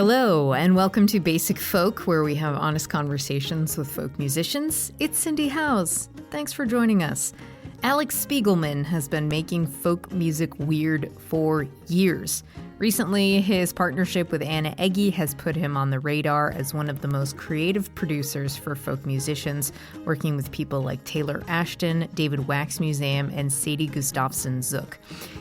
Hello, and welcome to Basic Folk, where we have honest conversations with folk musicians. It's Cindy Howes. Thanks for joining us. Alec Spiegelman has been making folk music weird for years. Recently, his partnership with Ana Egge has put him on the radar as one of the most creative producers for folk musicians, working with people like Taylor Ashton, David Wax Museum, and Sadie Gustafson-Zook.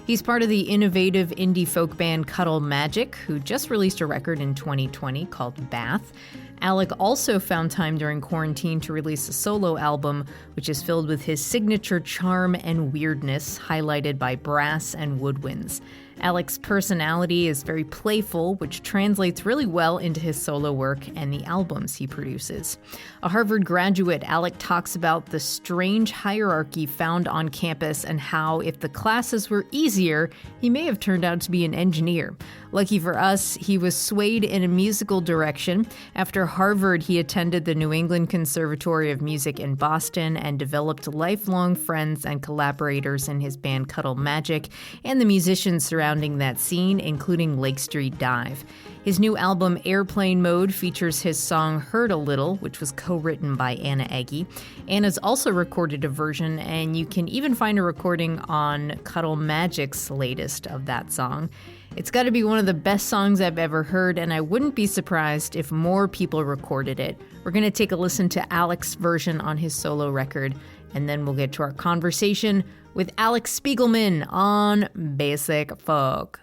He's part of the innovative indie folk band Cuddle Magic, who just released a record in 2020 called Bath. Alec also found time during quarantine to release a solo album, which is filled with his signature charm and weirdness, highlighted by brass and woodwinds. Alec's personality is very playful, which translates really well into his solo work and the albums he produces. A Harvard graduate, Alec talks about the strange hierarchy found on campus and how, if the classes were easier, he may have turned out to be an engineer. Lucky for us, he was swayed in a musical direction. After Harvard, he attended the New England Conservatory of Music in Boston and developed lifelong friends and collaborators in his band Cuddle Magic and the musicians surrounding that scene, including Lake Street Dive. His new album, Airplane Mode, features his song Hurt a Little, which was co-written by Ana Egge. Anna's also recorded a version, and you can even find a recording on Cuddle Magic's latest of that song. It's got to be one of the best songs I've ever heard, and I wouldn't be surprised if more people recorded it. We're going to take a listen to Alec's version on his solo record, and then we'll get to our conversation with Alec Spiegelman on Basic Folk.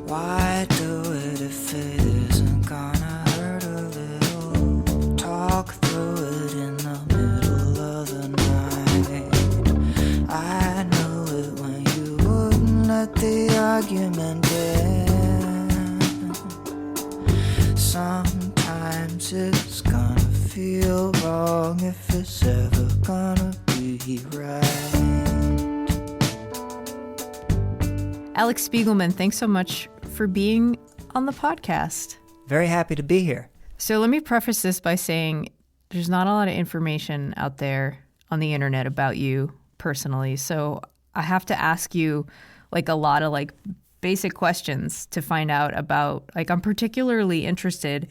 Why do it if it isn't gonna hurt a little? Talk through it in the middle of the night. I knew it when you wouldn't let the argument end. Sometimes it's gonna feel wrong if it's ever gonna be right. Alec Spiegelman, thanks so much for being on the podcast. Very happy to be here. So let me preface this by saying there's not a lot of information out there on the internet about you personally. So I have to ask you a lot of basic questions to find out about, I'm particularly interested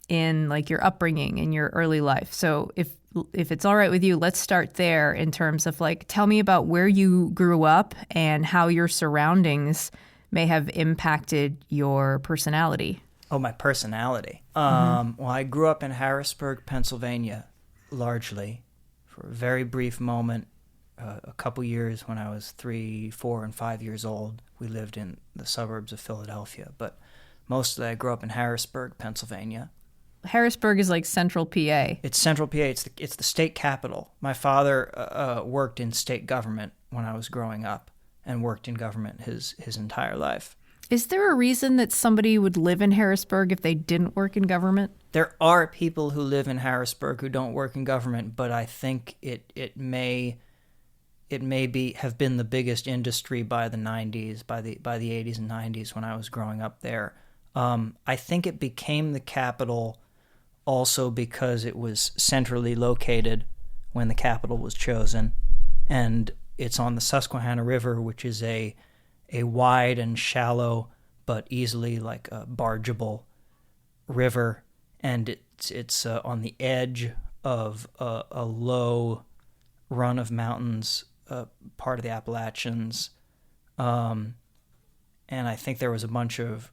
in your upbringing and your early life. So if it's all right with you, let's start there in terms of tell me about where you grew up and how your surroundings may have impacted your personality. Oh, my personality. Well, I grew up in Harrisburg, Pennsylvania, largely, for a very brief moment, a couple years when I was 3, 4, and 5 years old. We lived in the suburbs of Philadelphia, but mostly I grew up in Harrisburg, Pennsylvania. Harrisburg is central PA. It's central PA. It's the state capital. My father worked in state government when I was growing up, and worked in government his entire life. Is there a reason that somebody would live in Harrisburg if they didn't work in government? There are people who live in Harrisburg who don't work in government, but I think it may have been the biggest industry by the 90s, by the 80s and 90s when I was growing up there. I think it became the capital also because it was centrally located when the capital was chosen, and it's on the Susquehanna River, which is a wide and shallow but easily bargeable river, and it's on the edge of a low run of mountains, part of the Appalachians, and I think there was a bunch of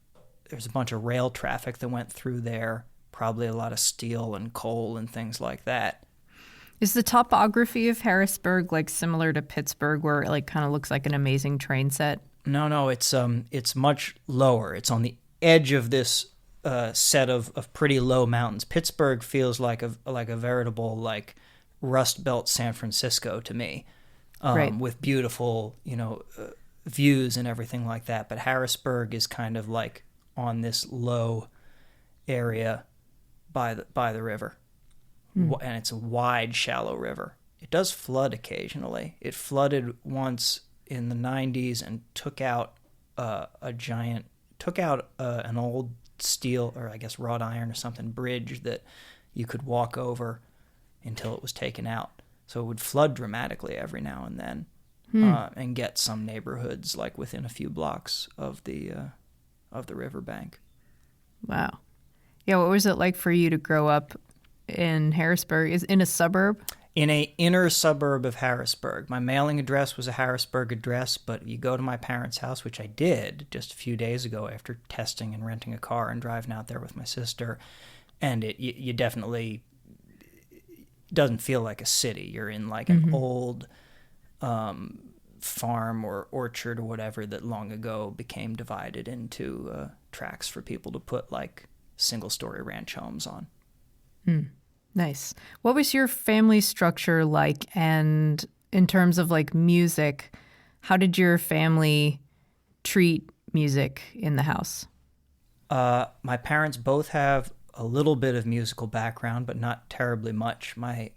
rail traffic that went through there, probably a lot of steel and coal and things like that. Is the topography of Harrisburg similar to Pittsburgh, where it kind of looks like an amazing train set? No, it's much lower. It's on the edge of this set of pretty low mountains. Pittsburgh feels like a veritable Rust Belt San Francisco to me, right, with beautiful views and everything like that. But Harrisburg is kind of on this low area by the river. And it's a wide, shallow river. It does flood occasionally. It flooded once in the 90s and took out an old steel, or I guess wrought iron or something, bridge that you could walk over until it was taken out. So it would flood dramatically every now and then, and get some neighborhoods like within a few blocks of the riverbank. Wow. Yeah, what was it like for you to grow up in Harrisburg? Is in a suburb? In a inner suburb of Harrisburg. My mailing address was a Harrisburg address, but you go to my parents' house, which I did just a few days ago after testing and renting a car and driving out there with my sister, and you definitely doesn't feel like a city. You're in like an old farm or orchard or whatever that long ago became divided into tracts for people to put like single-story ranch homes on. Nice. What was your family structure like? And in terms of like music, how did your family treat music in the house? My parents both have a little bit of musical background, but not terribly much. My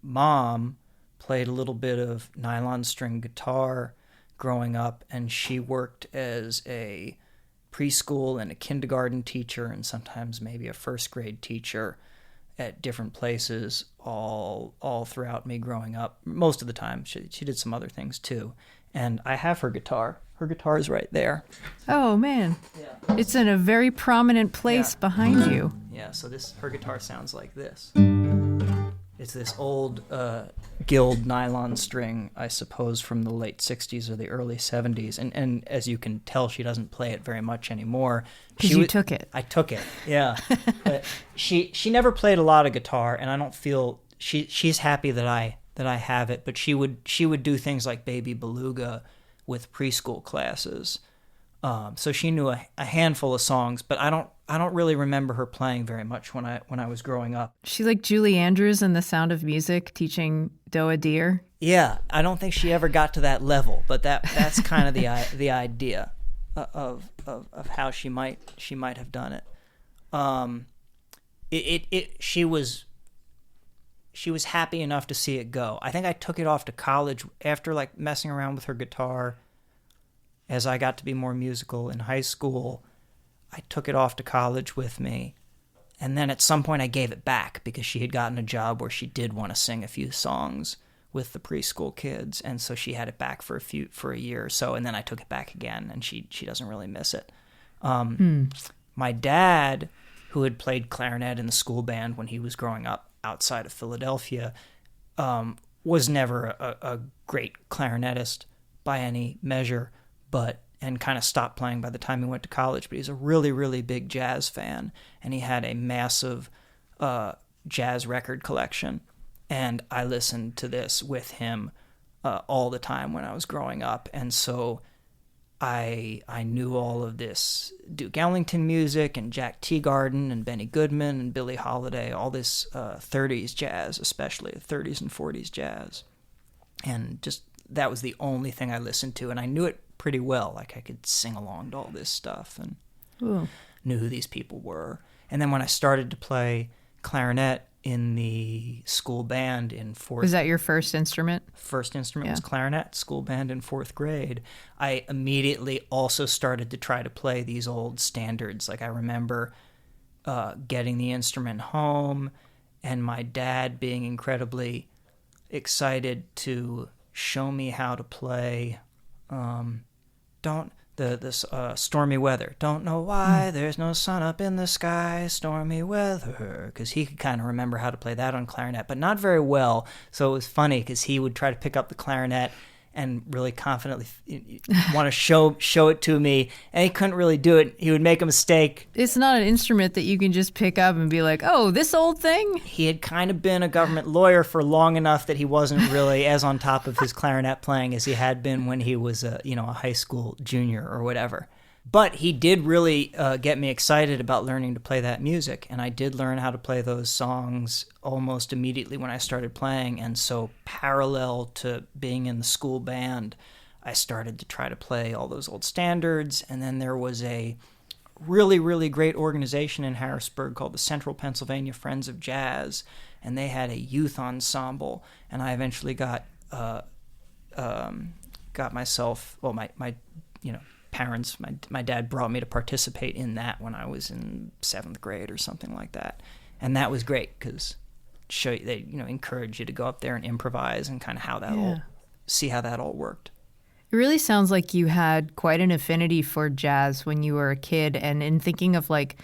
mom played a little bit of nylon string guitar growing up, and she worked as a preschool and a kindergarten teacher and sometimes maybe a first grade teacher at different places all throughout me growing up. Most of the time. She did some other things too. And I have her guitar. Her guitar is right there. Oh, man. Yeah. It's in a very prominent place behind you. Yeah, so her guitar sounds like this. It's this old Guild nylon string, I suppose, from the late 60s or the early 70s. And as you can tell, she doesn't play it very much anymore. Because you took it. I took it, yeah. But she never played a lot of guitar, and I don't feel... She's happy that I have it, but she would do things like Baby Beluga with preschool classes. So she knew a handful of songs, but I don't really remember her playing very much when I was growing up. She like Julie Andrews in The Sound of Music teaching Doa Deer. Yeah, I don't think she ever got to that level, but that's kind of the idea of how she might have done it. She was happy enough to see it go. I think I took it off to college after like messing around with her guitar. As I got to be more musical in high school, I took it off to college with me. And then at some point I gave it back because she had gotten a job where she did want to sing a few songs with the preschool kids. And so she had it back for a year or so. And then I took it back again, and she doesn't really miss it. My dad, who had played clarinet in the school band when he was growing up outside of Philadelphia, was never a great clarinetist by any measure, and kind of stopped playing by the time he went to college. But he's a really, really big jazz fan, and he had a massive jazz record collection. And I listened to this with him all the time when I was growing up. And so I knew all of this Duke Ellington music and Jack Teagarden and Benny Goodman and Billie Holiday, all this 30s jazz, especially 30s and 40s jazz. And just that was the only thing I listened to, and I knew it pretty well. Like I could sing along to all this stuff and knew who these people were. And then when I started to play clarinet in the school band in fourth... Was that your first instrument? First instrument was clarinet, school band in fourth grade. I immediately also started to try to play these old standards. Like I remember getting the instrument home and my dad being incredibly excited to show me how to play Stormy Weather. Don't know why there's no sun up in the sky, stormy weather. Because he could kind of remember how to play that on clarinet, but not very well. So it was funny because he would try to pick up the clarinet and really confidently want to show it to me, and he couldn't really do it. He would make a mistake. It's not an instrument that you can just pick up and be like, oh, this old thing? He had kind of been a government lawyer for long enough that he wasn't really as on top of his clarinet playing as he had been when he was a high school junior or whatever. But he did really get me excited about learning to play that music, and I did learn how to play those songs almost immediately when I started playing. And so parallel to being in the school band, I started to try to play all those old standards. And then there was a really, really great organization in Harrisburg called the Central Pennsylvania Friends of Jazz, and they had a youth ensemble, and I eventually got myself, well, my parents, my dad brought me to participate in that when I was in 7th grade or something like that. And that was great because show you, they encourage you to go up there and improvise and kind of see how that all worked. It really sounds like you had quite an affinity for jazz when you were a kid. And in thinking of like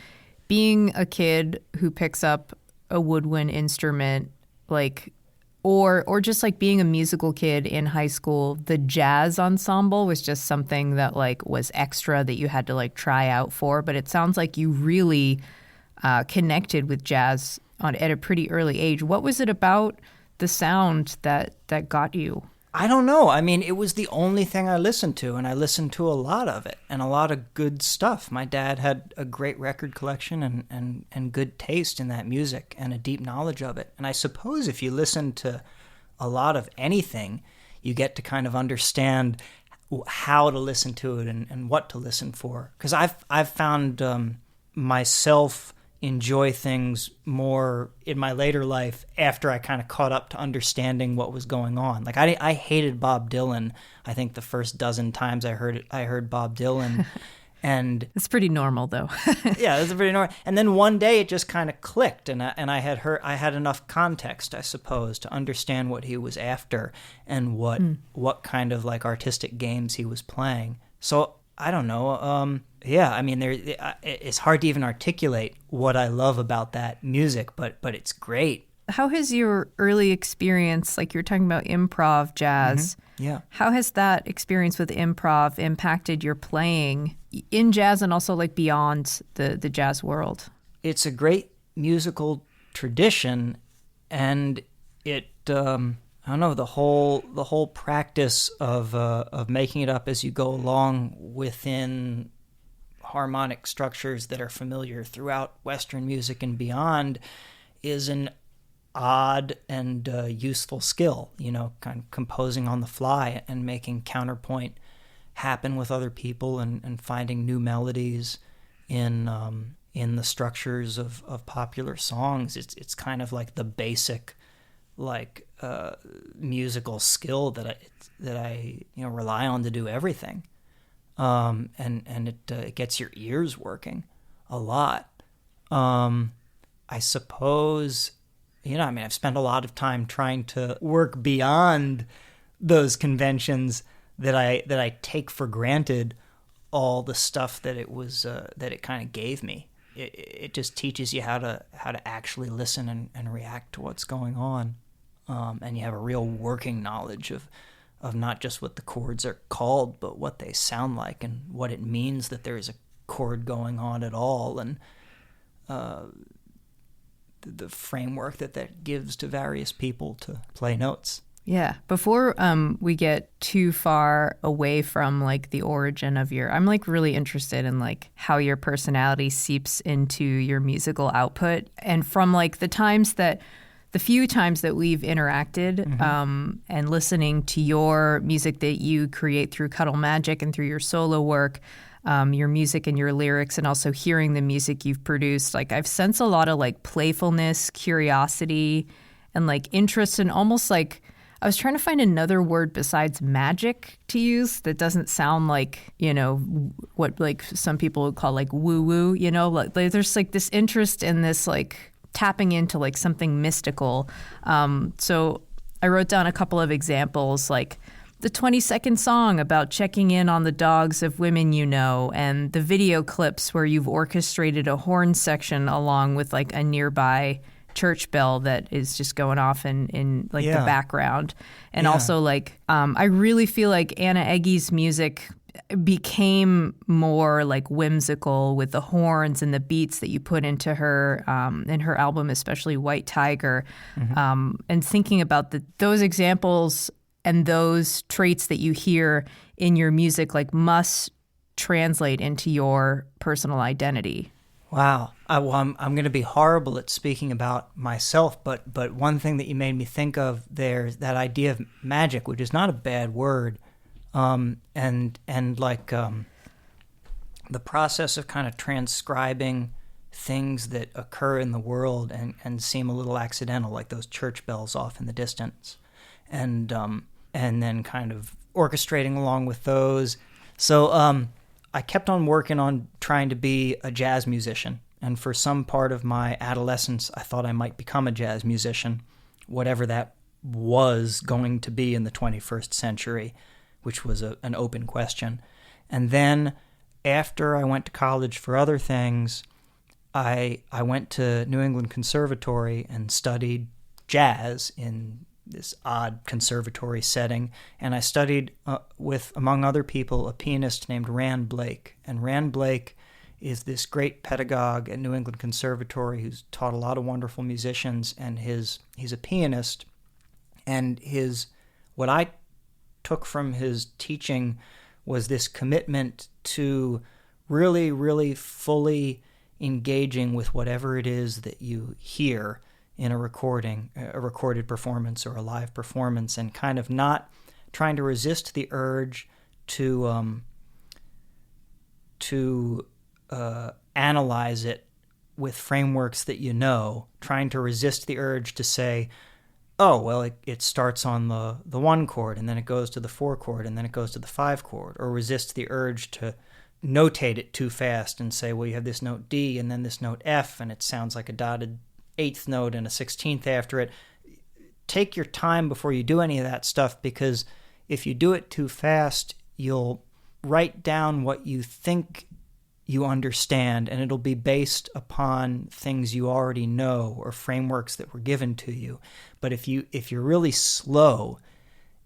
being a kid who picks up a woodwind instrument, like, or just like being a musical kid in high school, the jazz ensemble was just something that like was extra that you had to like try out for. But it sounds like you really connected with jazz at a pretty early age. What was it about the sound that got you? I don't know. I mean, it was the only thing I listened to, and I listened to a lot of it and a lot of good stuff. My dad had a great record collection and good taste in that music and a deep knowledge of it. And I suppose if you listen to a lot of anything, you get to kind of understand how to listen to it and what to listen for. Because I've found myself enjoy things more in my later life after I kind of caught up to understanding what was going on. Like I hated Bob Dylan. I think the first dozen times I heard Bob Dylan, and it's pretty normal though. Yeah, it's pretty normal. And then one day it just kind of clicked, and I had enough context, I suppose, to understand what he was after and what kind of like artistic games he was playing. So I don't know. Yeah, I mean, it's hard to even articulate what I love about that music, but it's great. How has your early experience, like you were talking about improv jazz, yeah, how has that experience with improv impacted your playing in jazz and also like beyond the jazz world? It's a great musical tradition, and it I don't know, the whole practice of making it up as you go along within harmonic structures that are familiar throughout Western music and beyond is an odd and useful skill, kind of composing on the fly and making counterpoint happen with other people and finding new melodies in the structures of popular songs. It's kind of like the basic musical skill that I rely on to do everything. And it gets your ears working a lot. I suppose, I've spent a lot of time trying to work beyond those conventions that I take for granted, all the stuff that it kind of gave me. It just teaches you how to actually listen and react to what's going on. And you have a real working knowledge of not just what the chords are called, but what they sound like and what it means that there is a chord going on at all, and the framework that gives to various people to play notes. Yeah. Before we get too far away from like the origin of I'm like really interested in like how your personality seeps into your musical output, and from like the few times that we've interacted and listening to your music that you create through Cuddle Magic and through your solo work, your music and your lyrics, and also hearing the music you've produced, like I've sensed a lot of like playfulness, curiosity, and like interest, and almost like I was trying to find another word besides magic to use that doesn't sound like, what like some people would call like woo-woo, like there's like this interest in this like tapping into like something mystical. So I wrote down a couple of examples, like the 20-second song about checking in on the dogs of women and the video clips where you've orchestrated a horn section along with like a nearby church bell that is just going off in like the background. And also like I really feel like Ana Egge's music became more like whimsical with the horns and the beats that you put into her in her album, especially White Tiger. And thinking about those examples and those traits that you hear in your music like must translate into your personal identity. Wow. I'm going to be horrible at speaking about myself, but one thing that you made me think of there is that idea of magic, which is not a bad word. And like the process of kind of transcribing things that occur in the world and seem a little accidental, like those church bells off in the distance, and then kind of orchestrating along with those. So I kept on working on trying to be a jazz musician, And for some part of my adolescence, I thought I might become a jazz musician, whatever that was going to be in the 21st century, which was an open question. And then after I went to college for other things, I went to New England Conservatory and studied jazz in this odd conservatory setting. And I studied with, among other people, a pianist named Rand Blake. And Rand Blake is this great pedagogue at New England Conservatory who's taught a lot of wonderful musicians, and he's a pianist. And what I took from his teaching was this commitment to really, really fully engaging with whatever it is that you hear in a recorded performance or a live performance, and kind of not trying to resist the urge to analyze it with frameworks that you know, trying to resist the urge to say, oh, well, it starts on the 1 chord, and then it goes to the 4 chord, and then it goes to the 5 chord, or resist the urge to notate it too fast and say, well, you have this note D and then this note F, and it sounds like a dotted 8th note and a 16th after it. Take your time before you do any of that stuff, because if you do it too fast, you'll write down what you think you understand, and it'll be based upon things you already know or frameworks that were given to you. But if you're really slow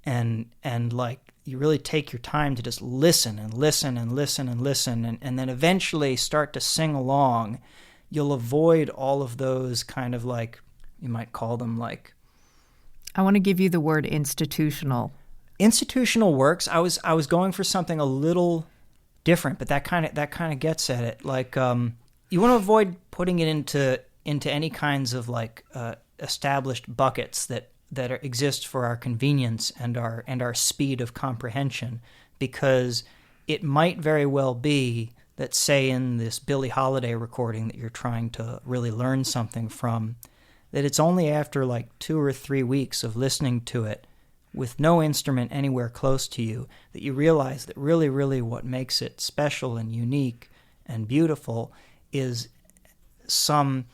and like you really take your time to just listen and listen and listen and listen, and then eventually start to sing along, you'll avoid all of those kind of, like, you might call them, like, I want to give you the word institutional. Institutional works. I was going for something a little different, but that kind of gets at it. Like, you want to avoid putting it into any kinds of like established buckets that exist for our convenience and our speed of comprehension, because it might very well be that, say, in this Billie Holiday recording that you're trying to really learn something from, that it's only after like 2 or 3 weeks of listening to it with no instrument anywhere close to you that you realize that really, really what makes it special and unique and beautiful is some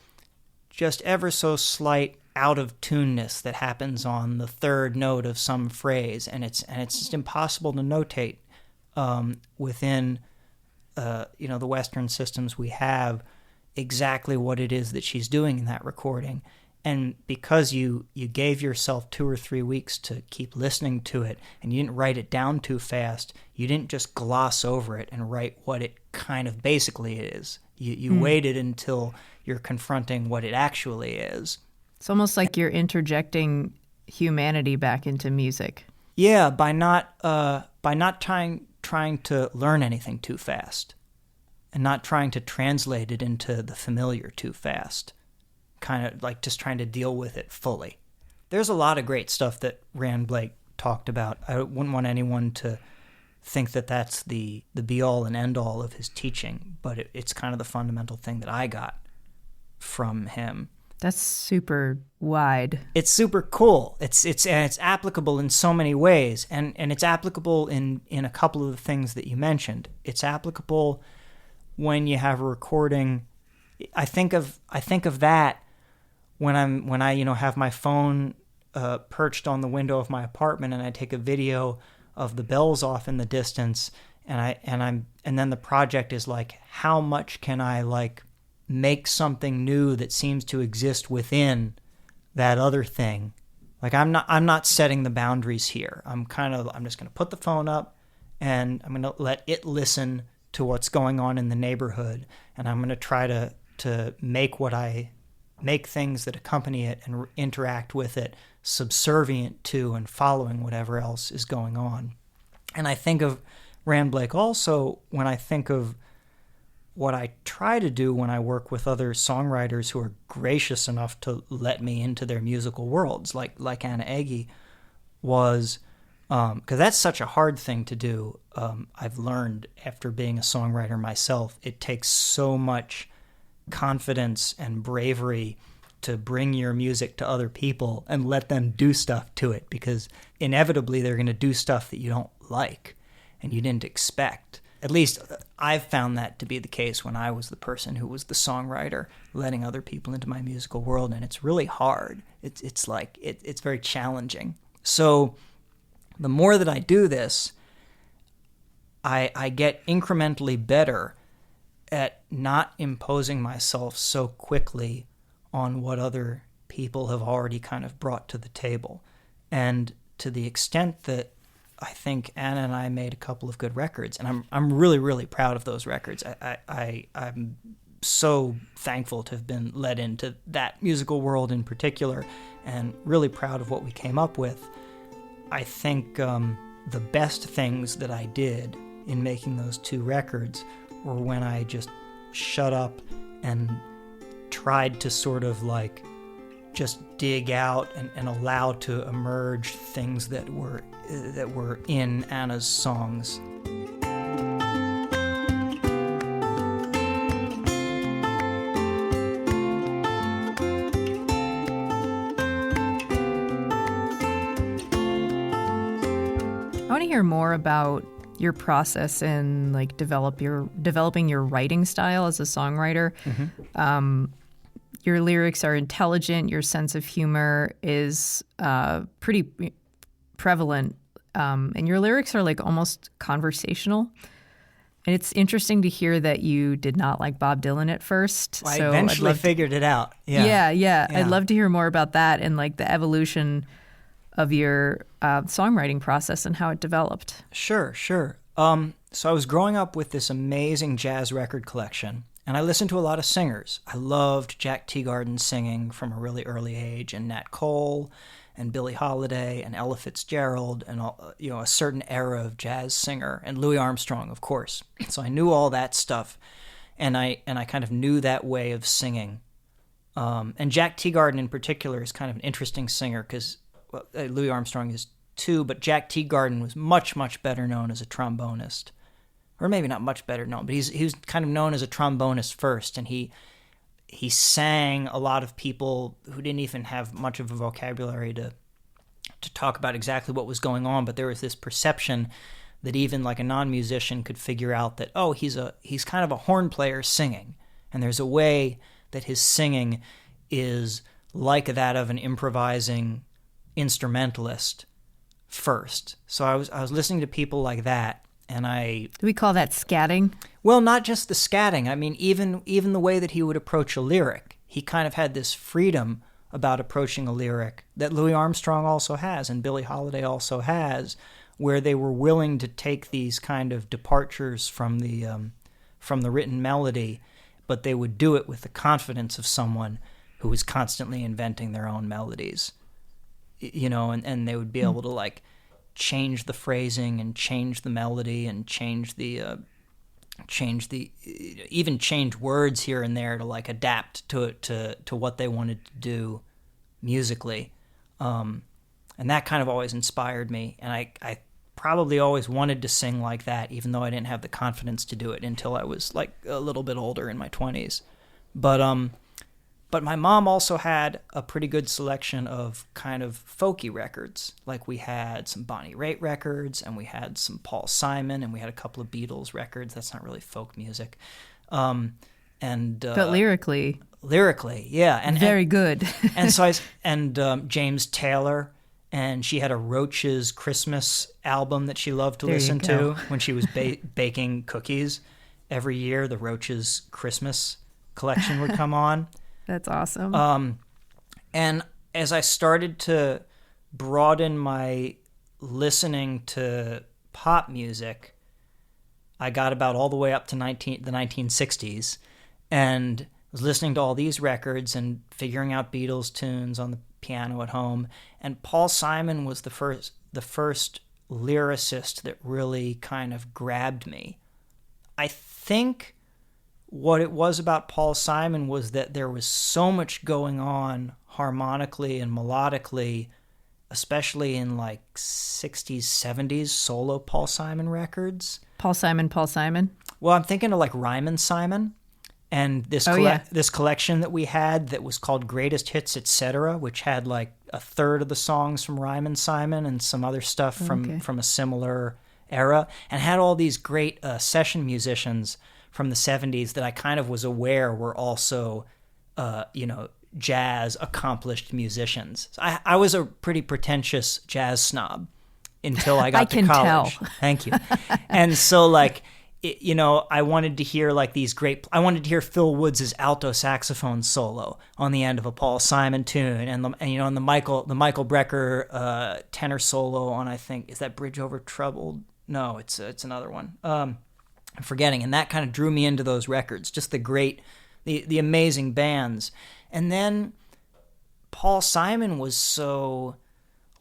just ever so slight out-of-tuneness that happens on the 3rd note of some phrase, and it's just impossible to notate within the Western systems we have exactly what it is that she's doing in that recording. And because you gave yourself 2 or 3 weeks to keep listening to it, and you didn't write it down too fast, you didn't just gloss over it and write what it kind of basically is. You waited until you're confronting what it actually is. It's almost like you're interjecting humanity back into music. Yeah, by not trying to learn anything too fast, and not trying to translate it into the familiar too fast. Kind of like just trying to deal with it fully. There's a lot of great stuff that Rand Blake talked about. I wouldn't want anyone to think that that's the be-all and end-all of his teaching, but it's kind of the fundamental thing that I got from him. That's super wide. It's super cool. It's applicable in so many ways, and it's applicable in a couple of the things that you mentioned. It's applicable when you have a recording. I think of that when I have my phone perched on the window of my apartment, and I take a video of the bells off in the distance, and then the project is like, how much can I like make something new that seems to exist within that other thing? Like, I'm not setting the boundaries here. I'm just going to put the phone up, and I'm going to let it listen to what's going on in the neighborhood, and I'm going to try to make things that accompany it and interact with it subservient to and following whatever else is going on. And I think of Rand Blake also when I think of what I try to do when I work with other songwriters who are gracious enough to let me into their musical worlds, like Ana Egge was, because that's such a hard thing to do. I've learned after being a songwriter myself, it takes so much confidence and bravery to bring your music to other people and let them do stuff to it, because inevitably they're going to do stuff that you don't like and you didn't expect. At least I've found that to be the case when I was the person who was the songwriter, letting other people into my musical world, and it's really hard. It's very challenging. So the more that I do this, I get incrementally better at not imposing myself so quickly on what other people have already kind of brought to the table. And to the extent that I think Anna and I made a couple of good records, and I'm really, really proud of those records. I'm so thankful to have been led into that musical world in particular, and really proud of what we came up with. I think the best things that I did in making those 2 records were when I just shut up and tried to sort of like just dig out and allow to emerge things that were in Anna's songs. I want to hear more about your process in like developing your writing style as a songwriter. Mm-hmm. Your lyrics are intelligent. Your sense of humor is pretty prevalent, and your lyrics are like almost conversational. And it's interesting to hear that you did not like Bob Dylan at first. Well, I eventually figured it out. Yeah. I'd love to hear more about that and like the evolution of your songwriting process and how it developed. Sure. So I was growing up with this amazing jazz record collection, and I listened to a lot of singers. I loved Jack Teagarden singing from a really early age, and Nat Cole, and Billie Holiday, and Ella Fitzgerald, and a certain era of jazz singer, and Louis Armstrong, of course. So I knew all that stuff, and I kind of knew that way of singing. And Jack Teagarden in particular is kind of an interesting singer because Louis Armstrong is too, but Jack Teagarden was much, much better known as a trombonist. Or maybe not much better known, but he was kind of known as a trombonist first, and he sang a lot of people who didn't even have much of a vocabulary to talk about exactly what was going on, but there was this perception that even like a non-musician could figure out that, oh, he's kind of a horn player singing, and there's a way that his singing is like that of an improvising instrumentalist first. So I was listening to people like that, and do we call that scatting? Well, not just the scatting. I mean, even the way that he would approach a lyric. He kind of had this freedom about approaching a lyric that Louis Armstrong also has and Billie Holiday also has, where they were willing to take these kind of departures from the written melody, but they would do it with the confidence of someone who was constantly inventing their own melodies. And they would be able to like change the phrasing and change the melody and change words here and there to like adapt to what they wanted to do musically. And that kind of always inspired me. And I probably always wanted to sing like that, even though I didn't have the confidence to do it until I was like a little bit older in my 20s. But my mom also had a pretty good selection of kind of folky records. Like we had some Bonnie Raitt records, and we had some Paul Simon, and we had a couple of Beatles records. That's not really folk music. But lyrically, yeah, and very good. and James Taylor, and she had a Roach's Christmas album that she loved to listen to when she was baking cookies. Every year, the Roach's Christmas collection would come on. That's awesome. And as I started to broaden my listening to pop music, I got about all the way up to the 1960s and was listening to all these records and figuring out Beatles tunes on the piano at home. And Paul Simon was the first lyricist that really kind of grabbed me. I think what it was about Paul Simon was that there was so much going on harmonically and melodically, especially in like 60s, 70s solo Paul Simon records. Paul Simon. Well, I'm thinking of like Ryman Simon and this collection that we had that was called Greatest Hits, Etc., which had like a third of the songs from Ryman Simon and some other stuff from a similar era, and had all these great session musicians from the 70s that I kind of was aware were also, jazz accomplished musicians. I was a pretty pretentious jazz snob until I got to college. Tell. Thank you. And so I wanted to hear I wanted to hear Phil Woods' alto saxophone solo on the end of a Paul Simon tune, and the Michael Brecker tenor solo on, I think, is that Bridge Over Troubled? No, it's another one. I'm forgetting, and that kind of drew me into those records, just the amazing bands. And then Paul Simon was so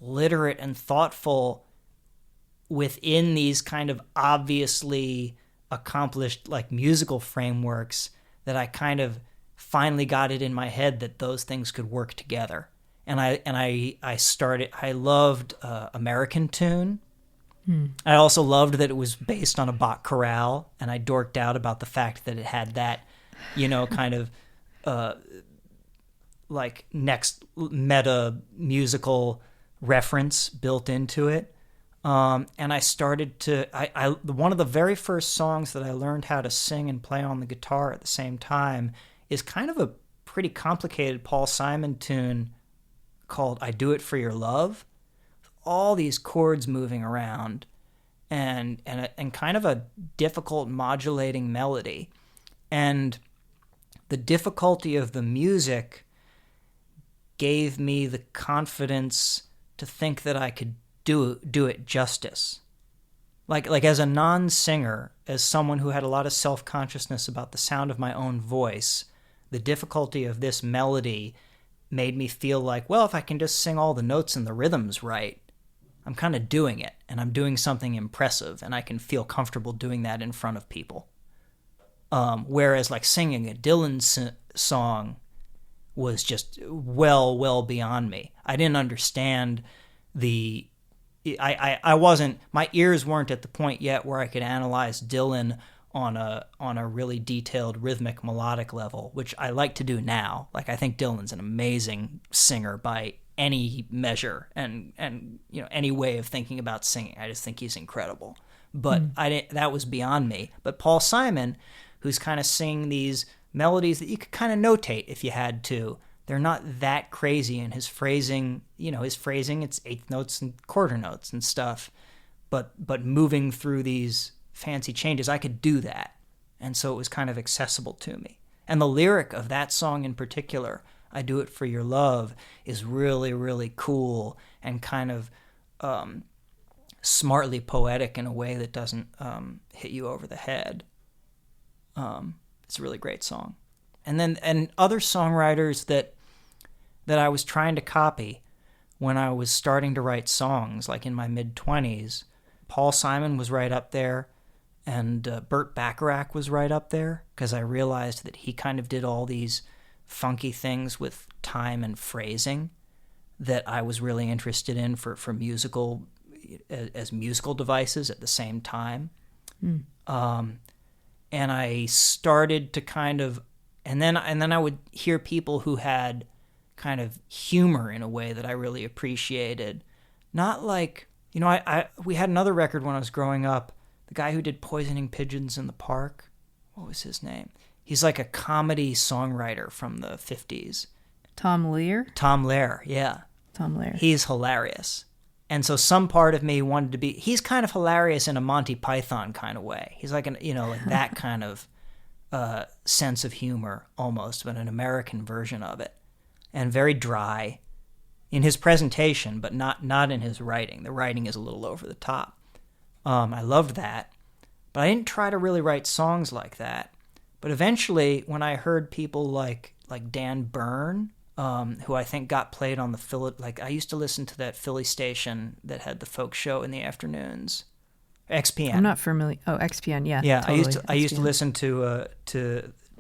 literate and thoughtful within these kind of obviously accomplished musical frameworks that I kind of finally got it in my head that those things could work together. And I loved American Tune. I also loved that it was based on a Bach chorale, and I dorked out about the fact that it had that, kind of next meta musical reference built into it. And I started to, one of the very first songs that I learned how to sing and play on the guitar at the same time is kind of a pretty complicated Paul Simon tune called I Do It For Your Love. All these chords moving around and kind of a difficult modulating melody. And the difficulty of the music gave me the confidence to think that I could do it justice. Like as a non-singer, as someone who had a lot of self-consciousness about the sound of my own voice, the difficulty of this melody made me feel like, well, if I can just sing all the notes and the rhythms right, I'm kind of doing it, and I'm doing something impressive, and I can feel comfortable doing that in front of people. Whereas singing a Dylan song was just well beyond me. I didn't understand I wasn't, my ears weren't at the point yet where I could analyze Dylan on a really detailed rhythmic melodic level, which I like to do now. I think Dylan's an amazing singer by any measure and any way of thinking about singing. I just think he's incredible. But that was beyond me. But Paul Simon, who's kind of singing these melodies that you could kind of notate if you had to, they're not that crazy in his phrasing. It's eighth notes and quarter notes and stuff. But moving through these fancy changes, I could do that. And so it was kind of accessible to me. And the lyric of that song in particular, I Do It For Your Love, is really, really cool and kind of smartly poetic in a way that doesn't hit you over the head. It's a really great song. And other songwriters that I was trying to copy when I was starting to write songs, in my mid-20s, Paul Simon was right up there, and Burt Bacharach was right up there, because I realized that he kind of did all these funky things with time and phrasing that I was really interested in for musical, as musical devices at the same time. And I started to kind of, and then I would hear people who had kind of humor in a way that I really appreciated. Not we had another record when I was growing up, the guy who did Poisoning Pigeons in the Park. What was his name? He's a comedy songwriter from the 50s. Tom Lehrer? Tom Lehrer, yeah. Tom Lehrer. He's hilarious. And so some part of me wanted to be, he's kind of hilarious in a Monty Python kind of way. He's that kind of sense of humor almost, but an American version of it. And very dry in his presentation, but not in his writing. The writing is a little over the top. I loved that, but I didn't try to really write songs like that. But eventually, when I heard people like Dan Byrne, who I think got played on the Philly, I used to listen to that Philly station that had the folk show in the afternoons, XPN. I'm not familiar. Oh, XPN, yeah. Yeah, totally. I used to listen to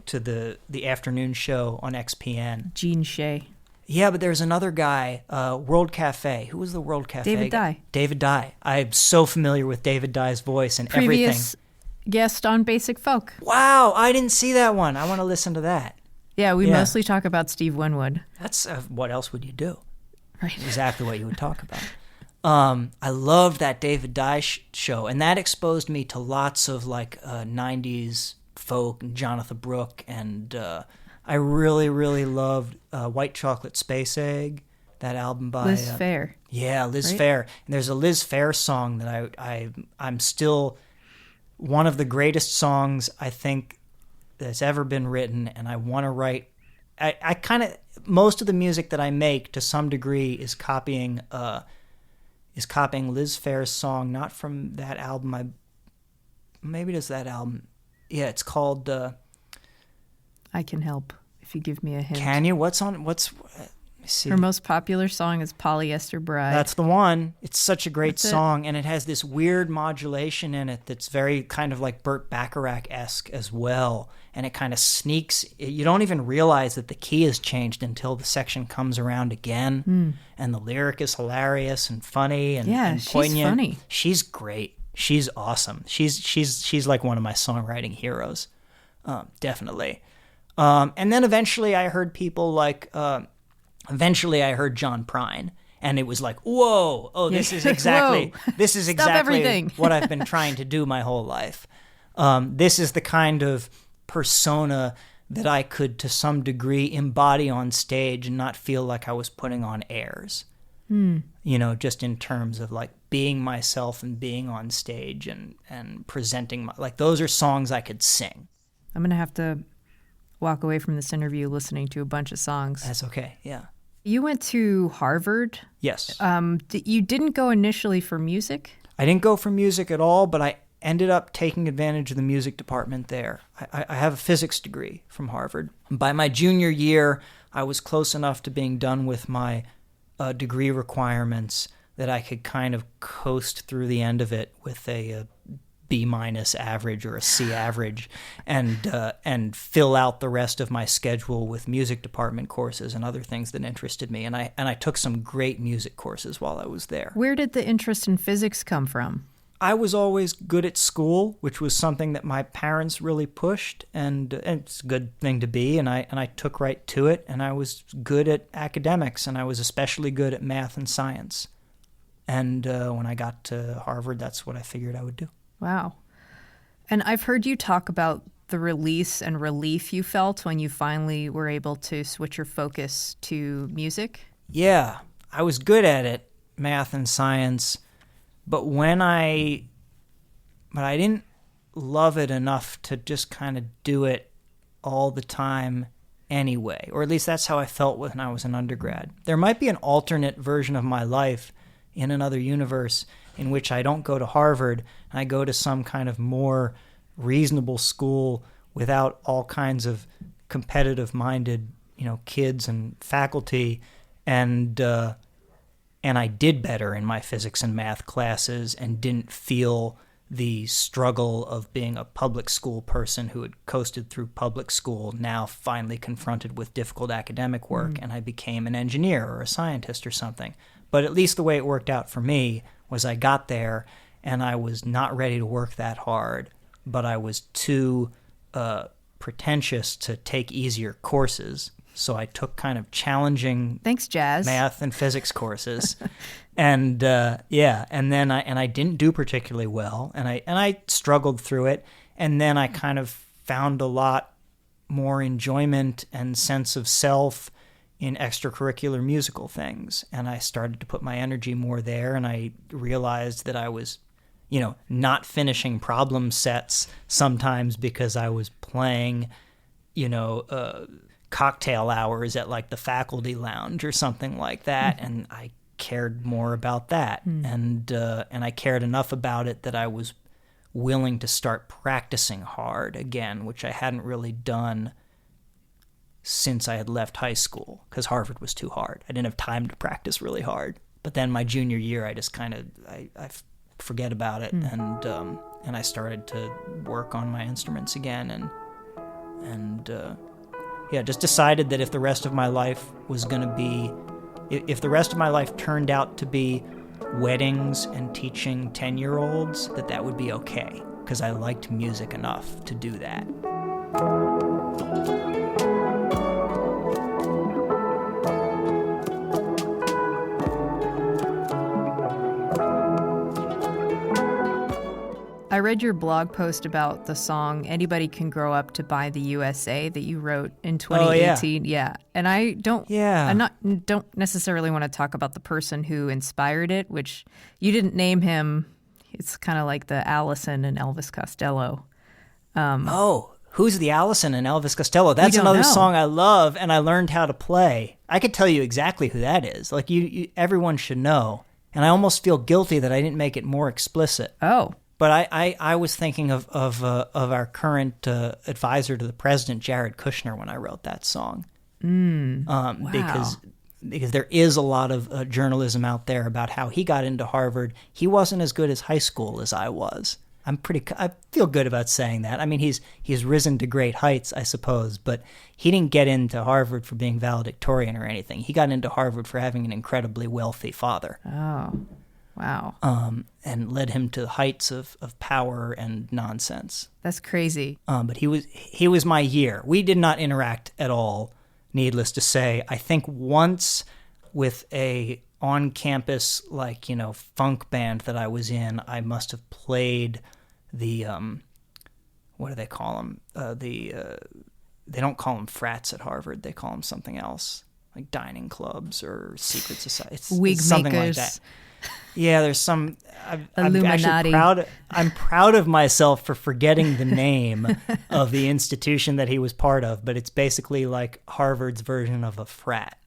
the afternoon show on XPN. Gene Shea. Yeah, but there's another guy, World Cafe. Who was the World Cafe David guy? Dye. David Dye. I'm so familiar with David Dye's voice and Previous everything. Guest on Basic Folk. Wow, I didn't see that one. I want to listen to that. Yeah, we mostly talk about Steve Winwood. That's what else would you do? Right. Exactly what you would talk about. I loved that David Dye show, and that exposed me to lots of like 90s folk and Jonathan Brooke, and I really, really loved White Chocolate Space Egg, that album by Liz Phair. Yeah, Liz right? Phair. And there's a Liz Phair song that I'm still one of the greatest songs I think that's ever been written, and I want to write. I kind of, most of the music that I make to some degree is copying Liz Phair's song, not from that album. Maybe it is that album. Yeah, it's called I Can Help if you give me a hint. Can You? Let me see. Her most popular song is Polyester Bride. That's the one. It's such a great That's song, and it has this weird modulation in it that's very kind of like Burt Bacharach-esque as well, and it kind of sneaks. You don't even realize that the key has changed until the section comes around again, and the lyric is hilarious and funny and poignant. She's funny. She's great. She's awesome. She's like one of my songwriting heroes, definitely. And then eventually I heard people like... Eventually, I heard John Prine, and it was like, "Whoa! Oh, this is exactly what I've been trying to do my whole life. This is the kind of persona that I could, to some degree, embody on stage and not feel like I was putting on airs. You know, just in terms of like being myself and being on stage and presenting like those are songs I could sing. I'm gonna have to walk away from this interview listening to a bunch of songs. That's okay. Yeah. You went to Harvard. Yes. You didn't go initially for music? I didn't go for music at all, but I ended up taking advantage of the music department there. I have a physics degree from Harvard. By my junior year, I was close enough to being done with my degree requirements that I could kind of coast through the end of it with a B- average or a C average, and fill out the rest of my schedule with music department courses and other things that interested me. And I took some great music courses while I was there. Where did the interest in physics come from? I was always good at school, which was something that my parents really pushed, and it's a good thing to be. And I took right to it, and I was good at academics, and I was especially good at math and science. And when I got to Harvard, that's what I figured I would do. Wow. And I've heard you talk about the release and relief you felt when you finally were able to switch your focus to music. Yeah, I was good at it, math and science, but I didn't love it enough to just kind of do it all the time anyway, or at least that's how I felt when I was an undergrad. There might be an alternate version of my life in another universe in which I don't go to Harvard and I go to some kind of more reasonable school without all kinds of competitive-minded, kids and faculty, and I did better in my physics and math classes and didn't feel the struggle of being a public school person who had coasted through public school, now finally confronted with difficult academic work, and I became an engineer or a scientist or something. But at least the way it worked out for me was I got there and I was not ready to work that hard, but I was too pretentious to take easier courses. So I took kind of challenging math and physics courses. And and then I didn't do particularly well, and I struggled through it, and then I kind of found a lot more enjoyment and sense of self in extracurricular musical things, and I started to put my energy more there, and I realized that I was, not finishing problem sets sometimes because I was playing, cocktail hours at like the faculty lounge or something like that, and I cared more about that, and I cared enough about it that I was willing to start practicing hard again, which I hadn't really done since I had left high school, because Harvard was too hard. I didn't have time to practice really hard. But then my junior year, I just kind of I forget about it, and I started to work on my instruments again, and just decided that if the rest of my life was going to be, if the rest of my life turned out to be weddings and teaching 10-year-olds, that would be okay, because I liked music enough to do that. I read your blog post about the song Anybody Can Grow Up to Buy the USA that you wrote in 2018. Yeah. And I don't necessarily want to talk about the person who inspired it, which you didn't name him. It's kind of like the Allison and Elvis Costello. Who's the Allison and Elvis Costello? That's another song I love and I learned how to play. I could tell you exactly who that is. Like everyone should know. And I almost feel guilty that I didn't make it more explicit. Oh. But I was thinking of our current advisor to the president, Jared Kushner, when I wrote that song. Wow. Because there is a lot of journalism out there about how he got into Harvard. He wasn't as good as high school as I was. I feel good about saying that. I mean, he's risen to great heights, I suppose, but he didn't get into Harvard for being valedictorian or anything. He got into Harvard for having an incredibly wealthy father. Oh, wow. And led him to heights of power and nonsense. That's crazy. But he was my year. We did not interact at all, needless to say. I think once with a on-campus, funk band that I was in, I must have played the, what do they call them? They don't call them frats at Harvard. They call them something else, like dining clubs or secret society. It's something like that. Yeah, there's some. I'm actually proud. I'm proud of myself for forgetting the name of the institution that he was part of, but it's basically like Harvard's version of a frat.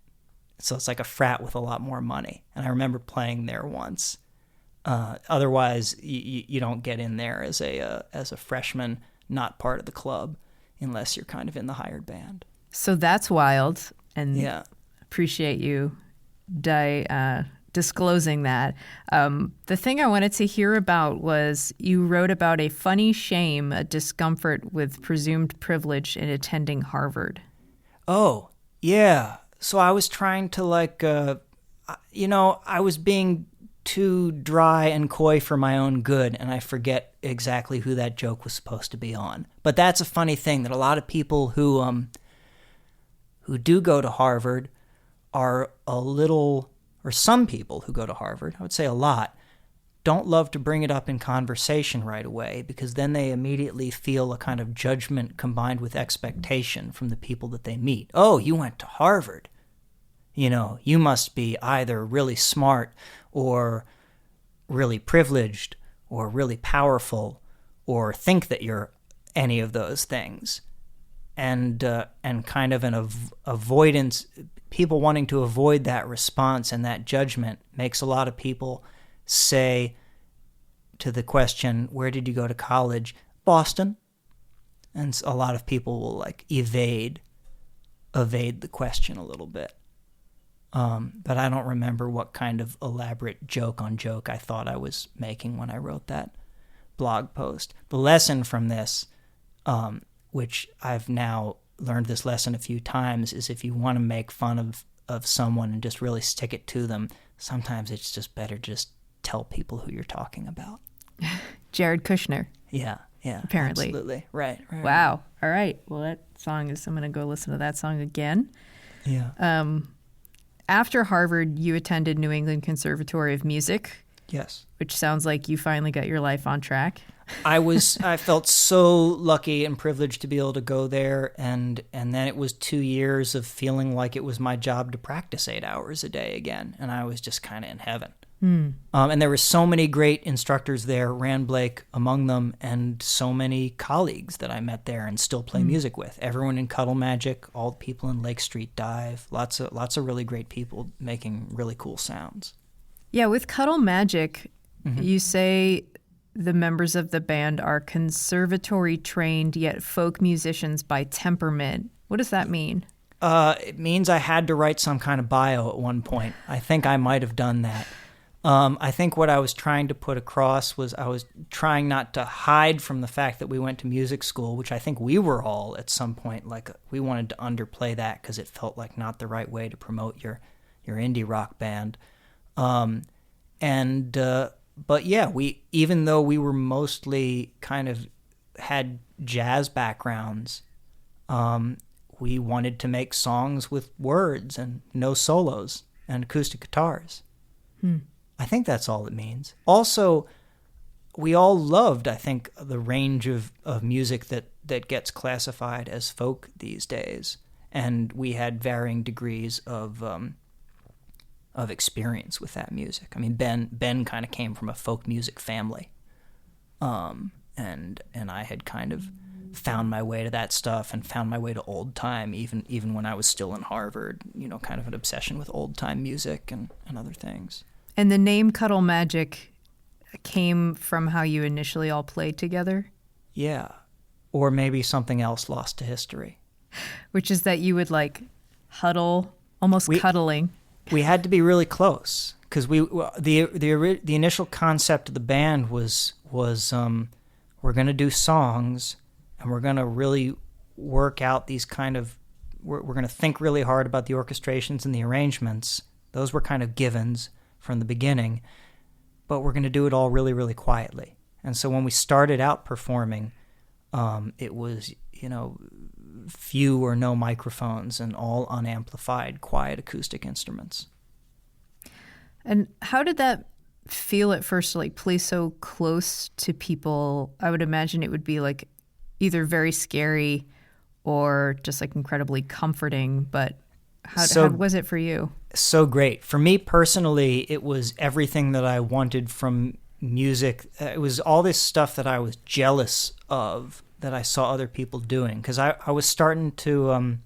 So it's like a frat with a lot more money. And I remember playing there once. Otherwise, you don't get in there as a freshman, not part of the club, unless you're kind of in the hired band. So that's wild, and appreciate you disclosing that. The thing I wanted to hear about was you wrote about a funny shame, a discomfort with presumed privilege in attending Harvard. Oh, yeah. So I was trying to I was being too dry and coy for my own good, and I forget exactly who that joke was supposed to be on. But that's a funny thing, that a lot of people who do go to Harvard are or some people who go to Harvard, I would say a lot, don't love to bring it up in conversation right away, because then they immediately feel a kind of judgment combined with expectation from the people that they meet. Oh, you went to Harvard. You must be either really smart or really privileged or really powerful or think that you're any of those things. And kind of an avoidance, people wanting to avoid that response and that judgment makes a lot of people say to the question, where did you go to college? Boston. And a lot of people will evade the question a little bit. But I don't remember what kind of elaborate joke on joke I thought I was making when I wrote that blog post. The lesson from this, which I've now learned this lesson a few times, is if you want to make fun of someone and just really stick it to them, sometimes it's just better to just tell people who you're talking about. Jared Kushner. Yeah, apparently. Absolutely. Right. Wow. All right. Well, I'm going to go listen to that song again. Yeah. After Harvard, you attended New England Conservatory of Music. Yes. Which sounds like you finally got your life on track. I felt so lucky and privileged to be able to go there, and then it was 2 years of feeling like it was my job to practice 8 hours a day again, and I was just kind of in heaven. And there were so many great instructors there, Rand Blake among them, and so many colleagues that I met there and still play music with. Everyone in Cuddle Magic, all the people in Lake Street Dive, lots of really great people making really cool sounds. Yeah, with Cuddle Magic, you say the members of the band are conservatory trained yet folk musicians by temperament. What does that mean? It means I had to write some kind of bio at one point. I think I might have done that. I think what I was trying to put across was I was trying not to hide from the fact that we went to music school, which I think we were all at some point, we wanted to underplay that because it felt like not the right way to promote your indie rock band. But yeah, even though we were mostly kind of had jazz backgrounds, we wanted to make songs with words and no solos and acoustic guitars. I think that's all it means. Also, we all loved, I think, the range of music that gets classified as folk these days, and we had varying degrees of experience with that music. I mean, Ben kind of came from a folk music family, and I had kind of found my way to that stuff and found my way to old time, even when I was still in Harvard. Kind of an obsession with old time music and other things. And the name Cuddle Magic came from how you initially all played together? Yeah. Or maybe something else lost to history. Which is that you would like huddle, almost cuddling. We had to be really close because the initial concept of the band was we're going to do songs and we're going to really work out these kind of, we're going to think really hard about the orchestrations and the arrangements. Those were kind of givens from the beginning, but we're going to do it all really, really quietly. And so when we started out performing, it was, few or no microphones and all unamplified, quiet acoustic instruments. And how did that feel at first to like play so close to people? I would imagine it would be like either very scary or just like incredibly comforting, but how was it for you? So great. For me personally, it was everything that I wanted from music. It was all this stuff that I was jealous of that I saw other people doing, because I was starting to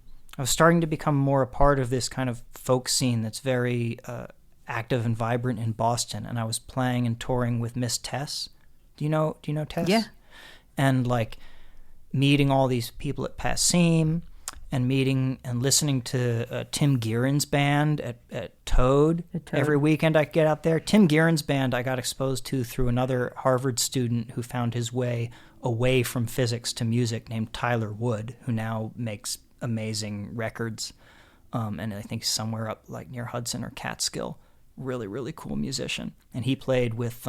become more a part of this kind of folk scene that's very active and vibrant in Boston. And I was playing and touring with Miss Tess. Do you know Tess? Yeah. And like meeting all these people at Passim, and meeting and listening to Tim Guerin's band at Toad. Every weekend I get out there. Tim Guerin's band I got exposed to through another Harvard student who found his way away from physics to music named Tyler Wood, who now makes amazing records. And I think somewhere up like near Hudson or Catskill. Really, really cool musician. And he played with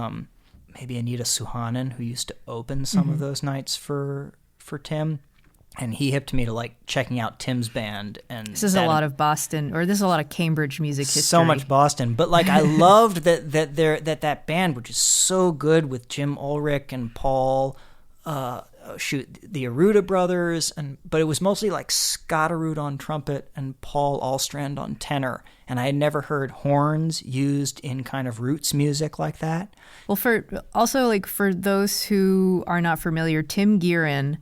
maybe Anita Suhanen, who used to open some of those nights for Tim. And he hipped me to like checking out Tim's band. And this is a lot of Boston, or this is a lot of Cambridge music history. So much Boston, but like I loved that band, which is so good with Jim Ulrich and Paul, the Aruda brothers, but it was mostly like Scott Aruda on trumpet and Paul Allstrand on tenor. And I had never heard horns used in kind of roots music like that. Well, for those who are not familiar, Tim Guerin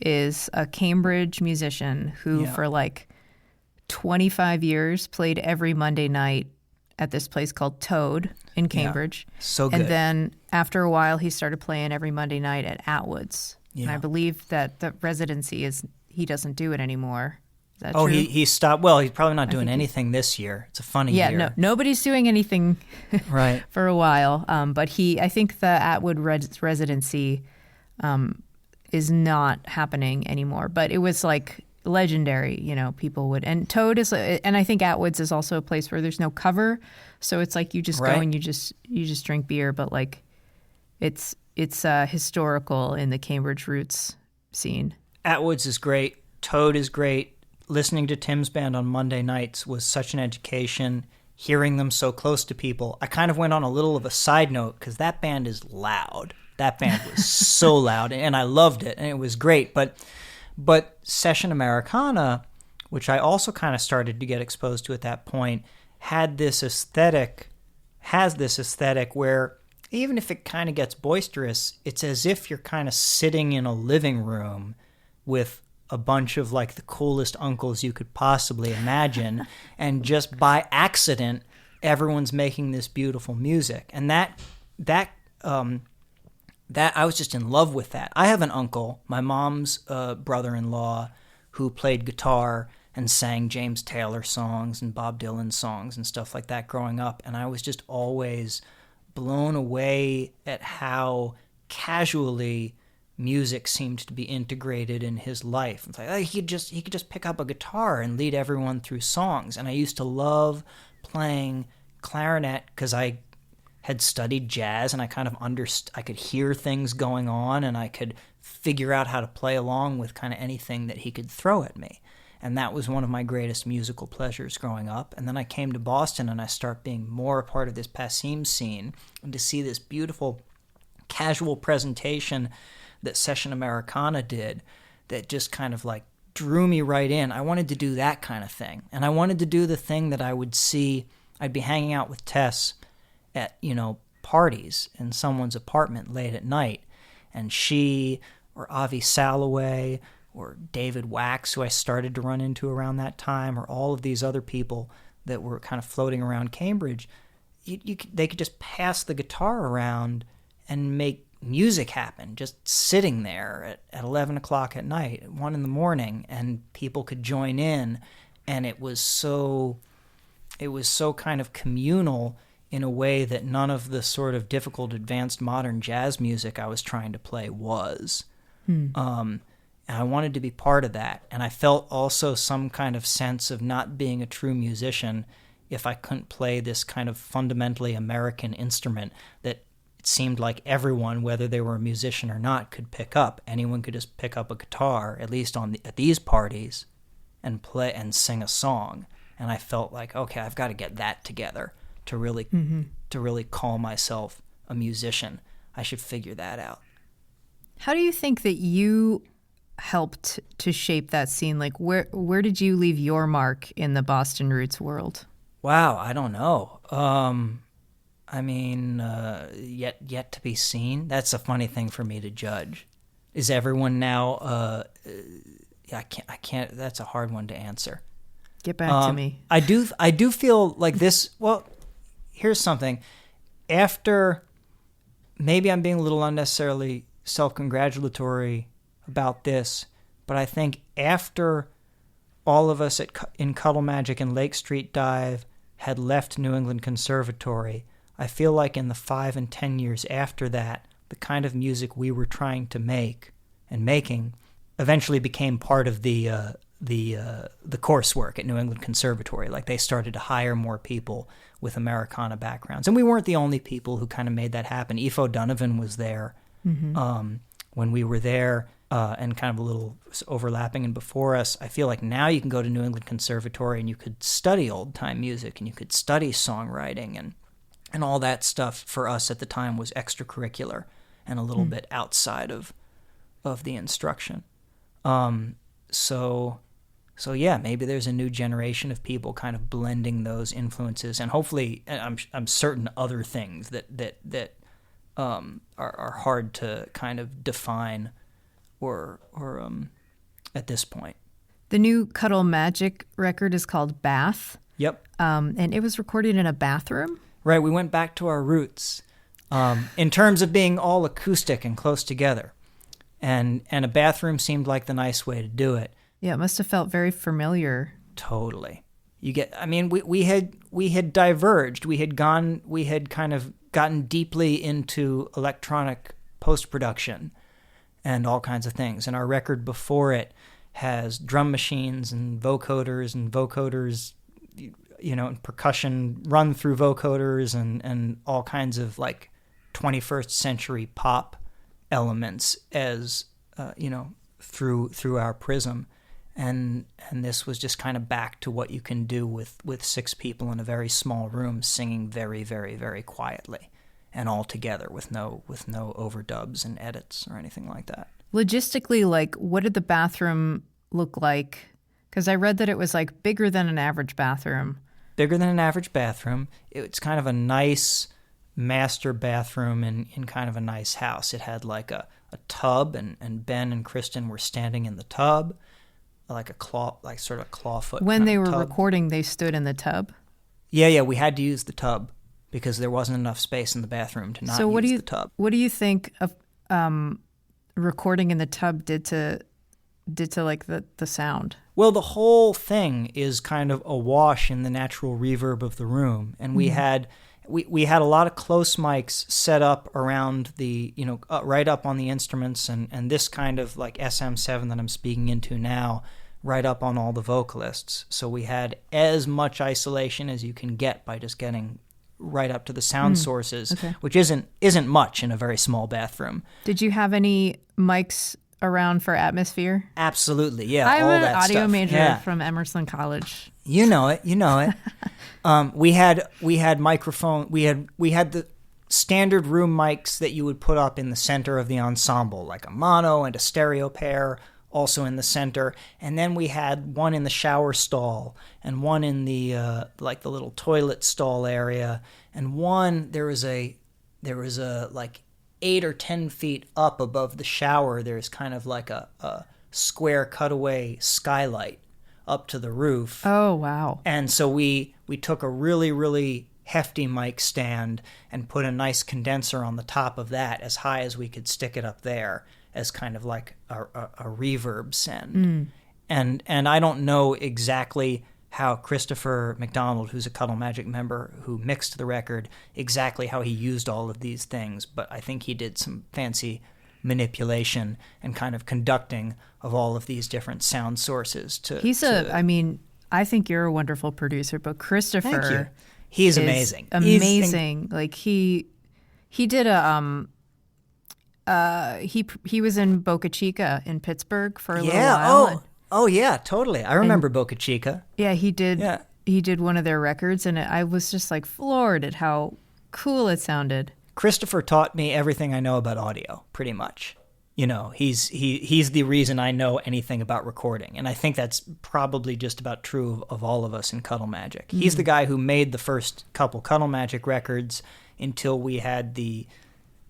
is a Cambridge musician who for like 25 years played every Monday night at this place called Toad in Cambridge. Yeah. So good. And then after a while, he started playing every Monday night at Atwood's. Yeah. And I believe that the residency he doesn't do it anymore. Is that true? He stopped. Well, he's probably not doing anything this year. It's a funny year. Yeah, nobody's doing anything right. for a while. But I think the Atwood residency is not happening anymore. But it was like legendary, people would. And Toad is, and I think Atwood's is also a place where there's no cover. So it's like you just go and you just drink beer. But like it's historical in the Cambridge roots scene. Atwood's is great. Toad is great. Listening to Tim's band on Monday nights was such an education. Hearing them so close to people. I kind of went on a little of a side note because that band is loud. That band was so loud, and I loved it, and it was great. But Session Americana, which I also kind of started to get exposed to at that point, has this aesthetic where even if it kind of gets boisterous, it's as if you're kind of sitting in a living room with a bunch of like the coolest uncles you could possibly imagine, and just by accident, everyone's making this beautiful music. And that I was just in love with that. I have an uncle, my mom's brother-in-law, who played guitar and sang James Taylor songs and Bob Dylan songs and stuff like that growing up. And I was just always blown away at how casually music seemed to be integrated in his life. It's like he could just pick up a guitar and lead everyone through songs. And I used to love playing clarinet because I had studied jazz and I kind of I could hear things going on and I could figure out how to play along with kind of anything that he could throw at me. And that was one of my greatest musical pleasures growing up. And then I came to Boston and I start being more a part of this Passim scene, and to see this beautiful casual presentation that Session Americana did that just kind of like drew me right in. I wanted to do that kind of thing. And I wanted to do the thing that I would see. I'd be hanging out with Tess at, parties in someone's apartment late at night. And she or Avi Salloway or David Wax, who I started to run into around that time, or all of these other people that were kind of floating around Cambridge, they could just pass the guitar around and make music happen, just sitting there at 11 o'clock at night, at 1 in the morning, and people could join in. And it was so kind of communal in a way that none of the sort of difficult advanced modern jazz music I was trying to play was. And I wanted to be part of that. And I felt also some kind of sense of not being a true musician if I couldn't play this kind of fundamentally American instrument that it seemed like everyone, whether they were a musician or not, could pick up. Anyone could just pick up a guitar, at least at these parties, and play and sing a song. And I felt like, okay, I've got to get that together to really call myself a musician. I should figure that out. How do you think that you helped to shape that scene? Like, where did you leave your mark in the Boston roots world? Wow, I don't know. Yet to be seen. That's a funny thing for me to judge. Is everyone now? I can't. That's a hard one to answer. Get back to me. I do feel like this. Well, here's something. After, maybe I'm being a little unnecessarily self-congratulatory about this, but I think after all of us in Cuddle Magic and Lake Street Dive had left New England Conservatory, I feel like in the 5 and 10 years after that, the kind of music we were trying to make and making eventually became part of the coursework at New England Conservatory. Like, they started to hire more people with Americana backgrounds. And we weren't the only people who kind of made that happen. Aoife O'Donovan was there when we were there, and kind of a little overlapping and before us. I feel like now you can go to New England Conservatory and you could study old-time music and you could study songwriting and all that stuff for us at the time was extracurricular and a little bit outside of the instruction. So yeah, maybe there's a new generation of people kind of blending those influences, and hopefully, I'm certain other things that are hard to kind of define or at this point. The new Cuddle Magic record is called Bath. Yep. And it was recorded in a bathroom. Right. We went back to our roots in terms of being all acoustic and close together, and a bathroom seemed like the nice way to do it. Yeah, it must have felt very familiar. Totally. We had diverged. We had kind of gotten deeply into electronic post-production and all kinds of things. And our record before it has drum machines and vocoders, and percussion run through vocoders and all kinds of like 21st century pop elements as, through our prism. And this was just kind of back to what you can do with 6 people in a very small room singing very, very, very quietly and all together with no overdubs and edits or anything like that. Logistically, like, what did the bathroom look like? Because I read that it was like bigger than an average bathroom. Bigger than an average bathroom. It's kind of a nice master bathroom in kind of a nice house. It had like a tub, and Ben and Kristen were standing in the tub. Like a sort of clawfoot. When they were recording, they stood in the tub? Yeah, we had to use the tub because there wasn't enough space in the bathroom to not use the tub. What do you think of recording in the tub did to like the sound? Well, the whole thing is kind of awash in the natural reverb of the room, and we had a lot of close mics set up around the right up on the instruments, and this kind of like SM7 that I'm speaking into now, right up on all the vocalists. So we had as much isolation as you can get by just getting right up to the sound sources, which isn't much in a very small bathroom. Did you have any mics around for atmosphere? Absolutely, yeah. I'm all an that audio stuff. major from Emerson College. You know it. We had microphone. We had the standard room mics that you would put up in the center of the ensemble, like a mono and a stereo pair also in the center. And then we had one in the shower stall and one in the like the little toilet stall area. And one, there was a like 8 or 10 feet up above the shower, there's kind of like a square cutaway skylight up to the roof. Oh, wow. And so we took a really, really hefty mic stand and put a nice condenser on the top of that as high as we could stick it up there as kind of like a reverb send. And I don't know exactly how Christopher McDonald, who's a Cuddle Magic member who mixed the record, exactly how he used all of these things, but I think he did some fancy manipulation and kind of conducting of all of these different sound sources I mean, I think you're a wonderful producer, but Christopher, thank you. He's amazing. Amazing. Like he did he was in Boca Chica in Pittsburgh for a little while. Oh yeah, totally. I remember Boca Chica. Yeah, he did. Yeah. He did one of their records, and I was just like floored at how cool it sounded. Christopher taught me everything I know about audio, pretty much. You know, he's the reason I know anything about recording, and I think that's probably just about true of all of us in Cuddle Magic. Mm-hmm. He's the guy who made the first couple Cuddle Magic records until we had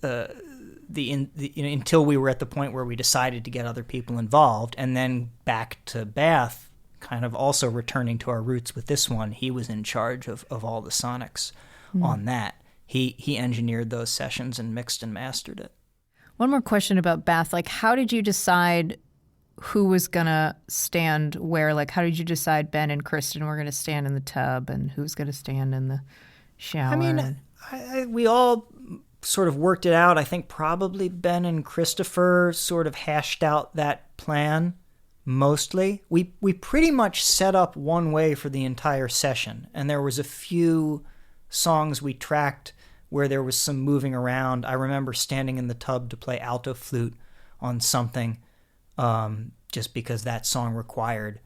until we were at the point where we decided to get other people involved, and then back to Bath, kind of also returning to our roots with this one. He was in charge of all the sonics on that. He engineered those sessions and mixed and mastered it. One more question about Bath. Like, how did you decide who was going to stand where? Like, how did you decide Ben and Kristen were going to stand in the tub and who's going to stand in the shower? I mean, we all sort of worked it out. I think probably Ben and Christopher sort of hashed out that plan mostly. We pretty much set up one way for the entire session, and there was a few songs we tracked where there was some moving around. I remember standing in the tub to play alto flute on something, just because that song required,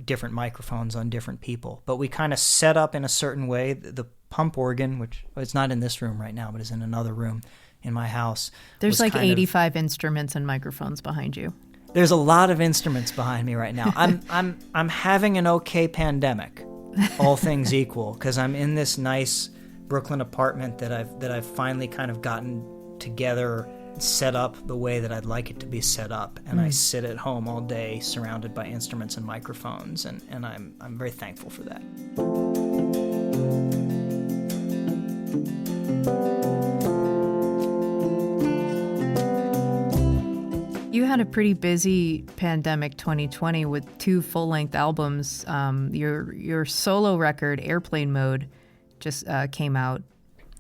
different microphones on different people. But we kind of set up in a certain way. The pump organ, which it's not in this room right now, but is in another room in my house. There's like 85 instruments and microphones behind you. There's a lot of instruments behind me right now. I'm having an okay pandemic, all things equal, because I'm in this nice Brooklyn apartment that I've finally kind of gotten together, set up the way that I'd like it to be set up, and I sit at home all day surrounded by instruments and microphones, and I'm very thankful for that. You had a pretty busy pandemic 2020 with 2 full-length albums. Your solo record, Airplane Mode, just came out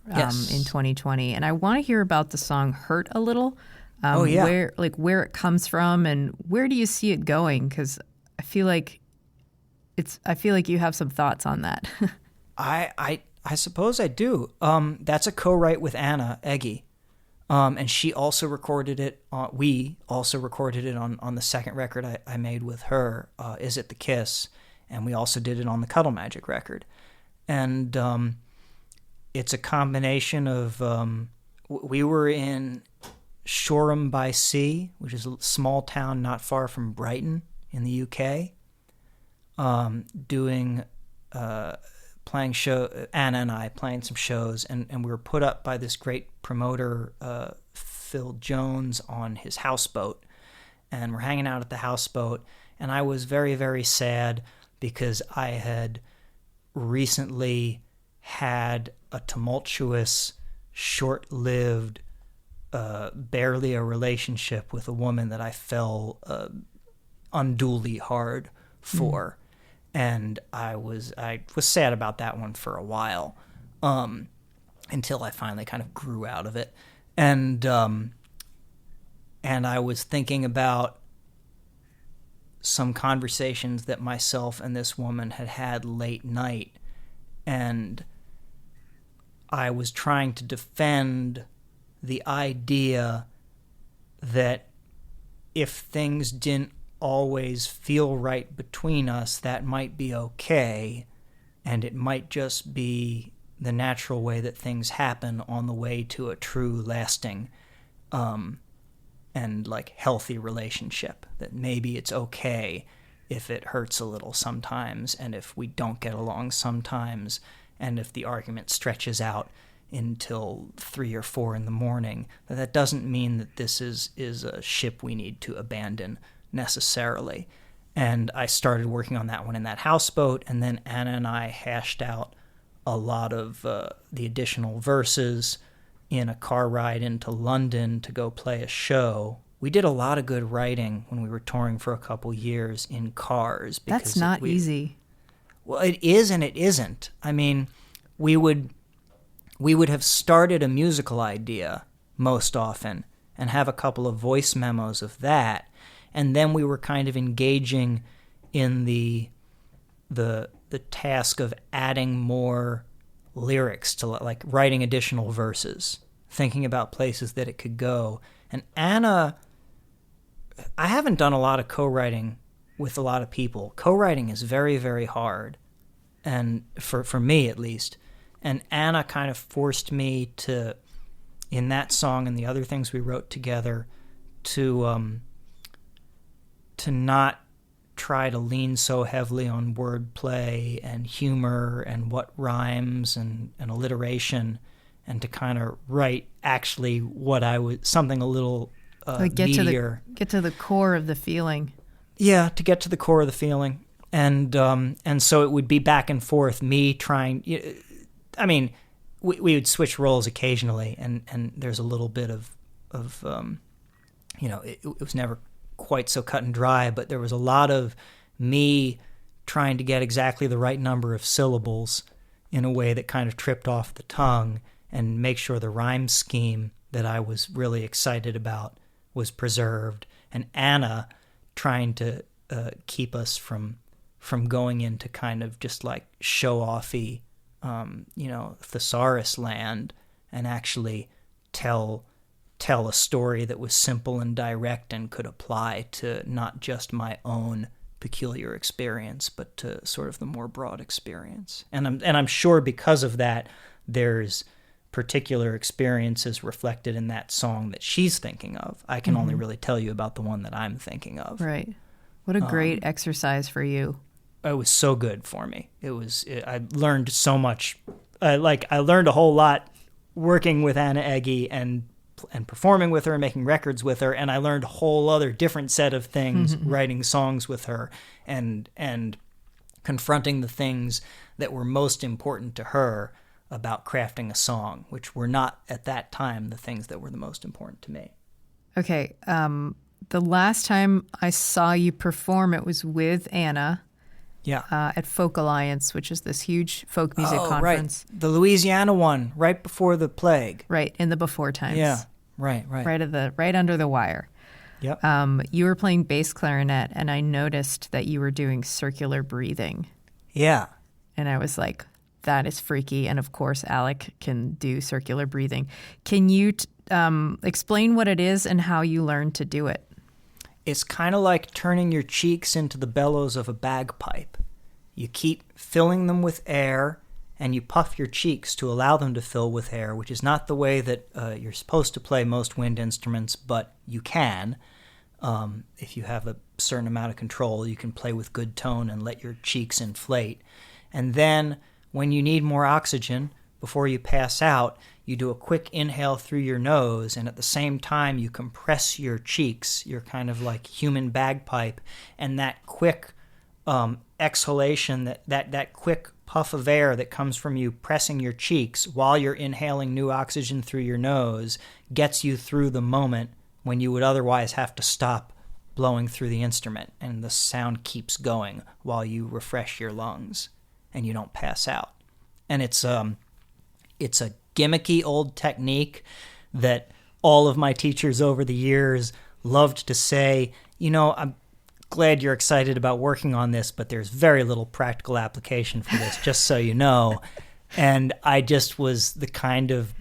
in 2020. And I want to hear about the song Hurt a Little. Where it comes from and where do you see it going? Because I feel like you have some thoughts on that. I suppose I do. That's a co-write with Ana Egge. And she also recorded it. We also recorded it on the second record I made with her, Is It the Kiss? And we also did it on the Cuddle Magic record. And it's a combination of, we were in Shoreham by Sea, which is a small town not far from Brighton in the UK, playing Anna and I playing some shows, and we were put up by this great promoter, Phil Jones, on his houseboat, and we're hanging out at the houseboat, and I was very, very sad because I had recently had a tumultuous, short-lived, barely a relationship with a woman that I fell unduly hard for. And I was sad about that one for a while, until I finally kind of grew out of it. And I was thinking about some conversations that myself and this woman had late night, and I was trying to defend the idea that if things didn't always feel right between us, that might be okay, and it might just be the natural way that things happen on the way to a true, lasting, and like healthy relationship. That maybe it's okay if it hurts a little sometimes, and if we don't get along sometimes, and if the argument stretches out until 3 or 4 in the morning, that doesn't mean that this is a ship we need to abandon necessarily. And I started working on that one in that houseboat, and then Anna and I hashed out a lot of the additional verses in a car ride into London to go play a show. We did a lot of good writing when we were touring for a couple years in cars. That's not easy. Well, it is and it isn't. I mean, we would have started a musical idea most often and have a couple of voice memos of that, and then we were kind of engaging in the task of adding more lyrics to, like, writing additional verses, thinking about places that it could go. And Anna, I haven't done a lot of co-writing with a lot of people. Co-writing is very, very hard, and for me at least. And Anna kind of forced me to, in that song and the other things we wrote together, to not try to lean so heavily on wordplay and humor and what rhymes and alliteration, and to kind of write actually what I would, something a little meatier. Get to the core of the feeling. Yeah, to get to the core of the feeling. And so it would be back and forth, me trying. I mean, we would switch roles occasionally, and there's a little bit of it was never quite so cut and dry, but there was a lot of me trying to get exactly the right number of syllables in a way that kind of tripped off the tongue and make sure the rhyme scheme that I was really excited about was preserved, and Anna trying to keep us from going into kind of just like show-offy thesaurus land, and actually tell a story that was simple and direct and could apply to not just my own peculiar experience, but to sort of the more broad experience. And I'm sure because of that, there's particular experiences reflected in that song that she's thinking of. I can only really tell you about the one that I'm thinking of. Right. What a great exercise for you. It was so good for me. I learned so much. I learned a whole lot working with Ana Egge and performing with her and making records with her, and I learned a whole other different set of things writing songs with her and confronting the things that were most important to her about crafting a song, which were not at that time the things that were the most important to me. Okay, the last time I saw you perform, it was with Anna. Yeah. At Folk Alliance, which is this huge folk music conference. Right. The Louisiana one, right before the plague. Right, in the before times. Yeah, right. Right under the wire. Yep. You were playing bass clarinet, and I noticed that you were doing circular breathing. Yeah. And I was like, that is freaky. And of course, Alec can do circular breathing. Can you explain what it is and how you learned to do it? It's kind of like turning your cheeks into the bellows of a bagpipe. You keep filling them with air, and you puff your cheeks to allow them to fill with air, which is not the way that you're supposed to play most wind instruments, but you can. If you have a certain amount of control, you can play with good tone and let your cheeks inflate. And then, when you need more oxygen, before you pass out, you do a quick inhale through your nose, and at the same time you compress your cheeks. You're kind of like human bagpipe, and that quick exhalation, that quick puff of air that comes from you pressing your cheeks while you're inhaling new oxygen through your nose gets you through the moment when you would otherwise have to stop blowing through the instrument, and the sound keeps going while you refresh your lungs and you don't pass out. And it's a gimmicky old technique that all of my teachers over the years loved to say, I'm glad you're excited about working on this, but there's very little practical application for this, just so you know. And I just was the kind of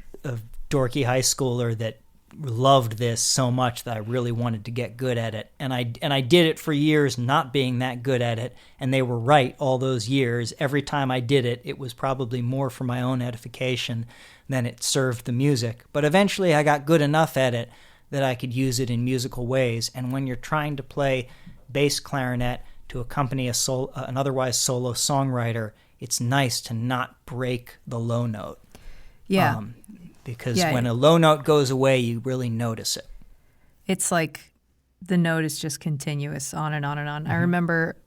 dorky high schooler that loved this so much that I really wanted to get good at it. And I did it for years not being that good at it, and they were right all those years. Every time I did it, it was probably more for my own edification than it served the music. But eventually I got good enough at it that I could use it in musical ways. And when you're trying to play bass clarinet to accompany an otherwise solo songwriter, it's nice to not break the low note. Yeah. Because when a low note goes away, you really notice it. It's like the note is just continuous on and on and on. Mm-hmm. I remember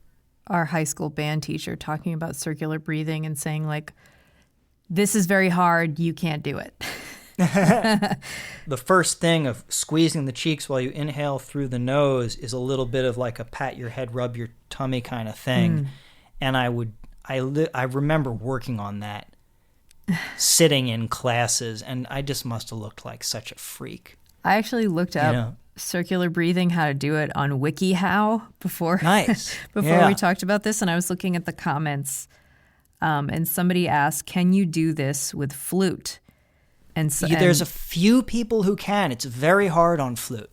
our high school band teacher talking about circular breathing and saying, like, this is very hard, you can't do it. The first thing of squeezing the cheeks while you inhale through the nose is a little bit of like a pat your head, rub your tummy kind of thing. And I remember working on that, sitting in classes, and I just must have looked like such a freak. I actually looked up circular breathing, how to do it on WikiHow before we talked about this, and I was looking at the comments, and somebody asked, can you do this with flute? And so, there's a few people who can. It's very hard on flute.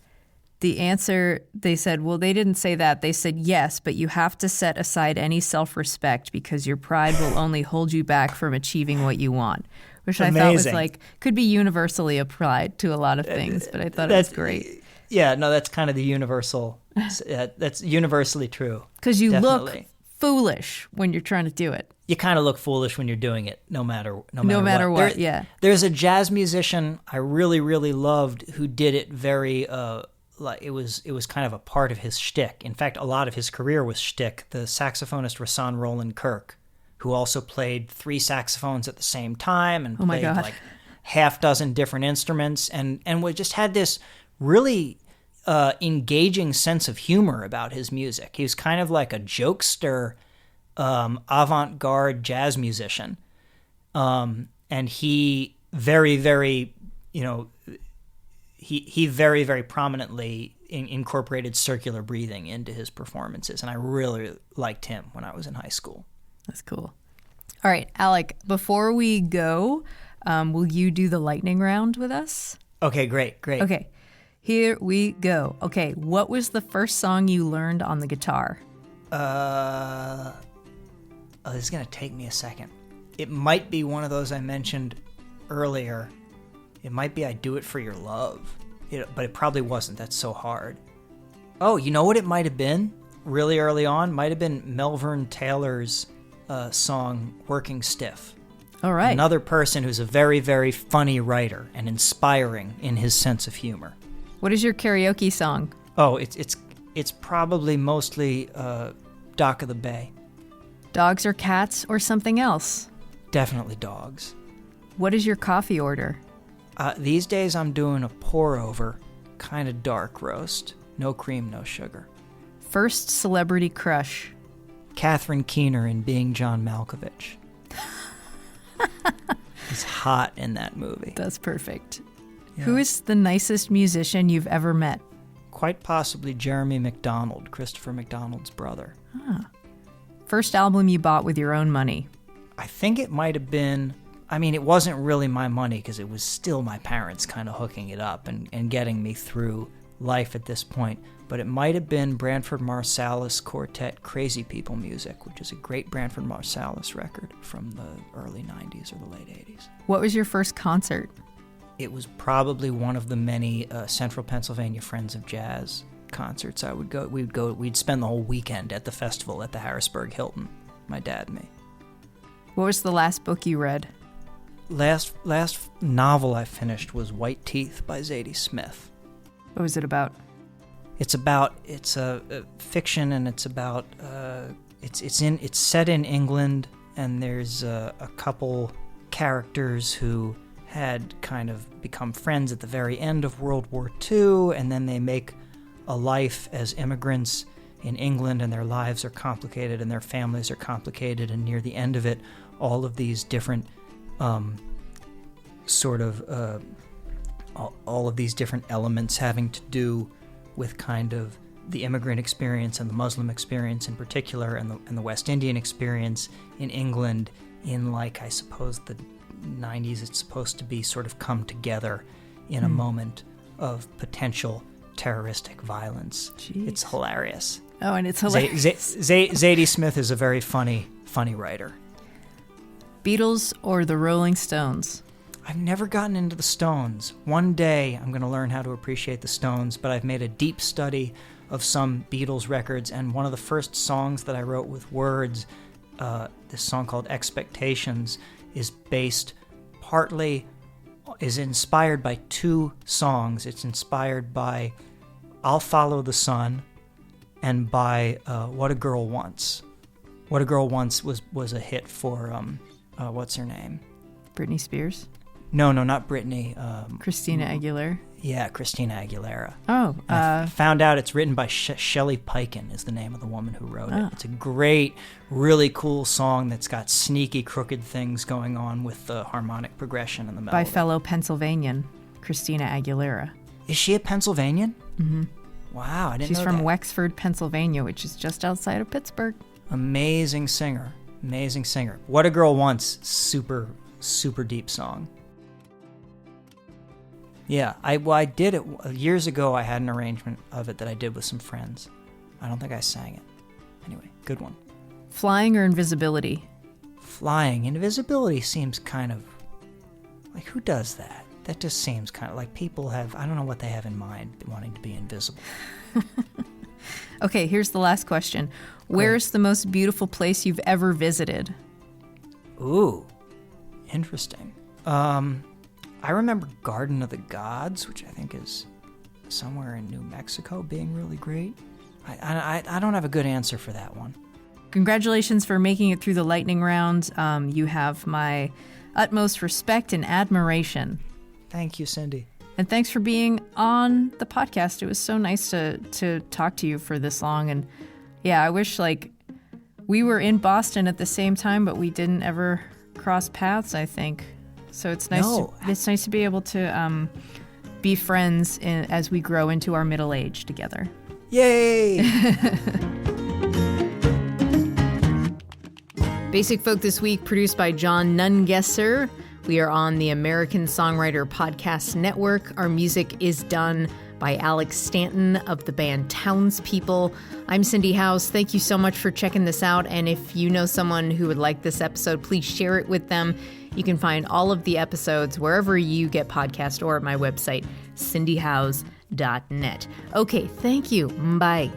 The answer, they said, well, they didn't say that. They said, yes, but you have to set aside any self-respect because your pride will only hold you back from achieving what you want, which I thought was like, could be universally applied to a lot of things, but I thought it was great. Yeah, no, that's kind of the universal, that's universally true. Because you look foolish when you're trying to do it. You kind of look foolish when you're doing it, no matter what. There's a jazz musician I really, really loved who did it very, like it was kind of a part of his shtick. In fact, a lot of his career was shtick. The saxophonist Rahsaan Roland Kirk, who also played 3 saxophones at the same time and played like half dozen different instruments, and we just had this really engaging sense of humor about his music. He was kind of like a jokester, avant-garde jazz musician, and he very, very, he very, very prominently incorporated circular breathing into his performances, and I really liked him when I was in high school. That's cool. All right, Alec, before we go, will you do the lightning round with us? Okay, great. Okay, here we go. Okay, what was the first song you learned on the guitar? This is going to take me a second. It might be one of those I mentioned earlier. It might be I Do It For Your Love. But it probably wasn't. That's so hard. Oh, you know what it might have been? Really early on? Might have been Melvern Taylor's song, Working Stiff. All right. Another person who's a very, very funny writer and inspiring in his sense of humor. What is your karaoke song? Oh, it's probably mostly Dock of the Bay. Dogs or cats or something else? Definitely dogs. What is your coffee order? These days I'm doing a pour-over, kind of dark roast. No cream, no sugar. First celebrity crush? Catherine Keener in Being John Malkovich. He's hot in that movie. That's perfect. Yeah. Who is the nicest musician you've ever met? Quite possibly Jeremy McDonald, Christopher McDonald's brother. First album you bought with your own money? I think it might have been... I mean, it wasn't really my money because it was still my parents kind of hooking it up and getting me through life at this point. But it might have been Branford Marsalis Quartet Crazy People Music, which is a great Branford Marsalis record from the early 90s or the late 80s. What was your first concert? It was probably one of the many Central Pennsylvania Friends of Jazz concerts I would go. We'd spend the whole weekend at the festival at the Harrisburg Hilton, my dad and me. What was the last book you read? Last novel I finished was White Teeth by Zadie Smith. What was it about? It's a fiction, and it's about it's set in England, and there's a couple characters who had kind of become friends at the very end of World War II, and then they make a life as immigrants in England, and their lives are complicated and their families are complicated, and near the end of it, all of these different all of these different elements having to do with kind of the immigrant experience and the Muslim experience in particular, and the West Indian experience in England in, like, I suppose the 90s. It's supposed to be sort of come together in a moment of potential terroristic violence. Jeez. It's hilarious. Oh, and it's hilarious. Zadie Smith is a very funny writer. Beatles or the Rolling Stones? I've never gotten into the Stones. One day I'm going to learn how to appreciate the Stones, but I've made a deep study of some Beatles records, and one of the first songs that I wrote with words, this song called Expectations, is inspired by two songs. It's inspired by I'll Follow the Sun and by What a Girl Wants. What a Girl Wants was a hit for, what's her name? Britney Spears? No, not Britney. Christina Aguilera? Yeah, Christina Aguilera. Oh. I found out it's written by Shelley Peiken is the name of the woman who wrote it. It's a great, really cool song that's got sneaky, crooked things going on with the harmonic progression and the melody. By fellow Pennsylvanian, Christina Aguilera. Is she a Pennsylvanian? Mm-hmm. Wow, I didn't know She's from that. Wexford, Pennsylvania, which is just outside of Pittsburgh. Amazing singer. What a Girl Wants, super, super deep song. Yeah, I did it years ago. I had an arrangement of it that I did with some friends. I don't think I sang it. Anyway, good one. Flying or invisibility? Flying. Invisibility seems kind of like, who does that? That just seems kind of like people have, I don't know what they have in mind wanting to be invisible. Okay, here's the last question. Where's the most beautiful place you've ever visited? Ooh, interesting. I remember Garden of the Gods, which I think is somewhere in New Mexico, being really great. I don't have a good answer for that one. Congratulations for making it through the lightning round. You have my utmost respect and admiration. Thank you, Cindy. And thanks for being on the podcast. It was so nice to talk to you for this long. And yeah, I wish we were in Boston at the same time, but we didn't ever cross paths, I think. So it's nice. It's nice to be able to be friends as we grow into our middle age together. Yay! Basic Folk this week, produced by John Nungesser. We are on the American Songwriter Podcast Network. Our music is done by Alex Stanton of the band Townspeople. I'm Cindy House. Thank you so much for checking this out. And if you know someone who would like this episode, please share it with them. You can find all of the episodes wherever you get podcasts or at my website, cindyhouse.net. Okay, thank you. Bye.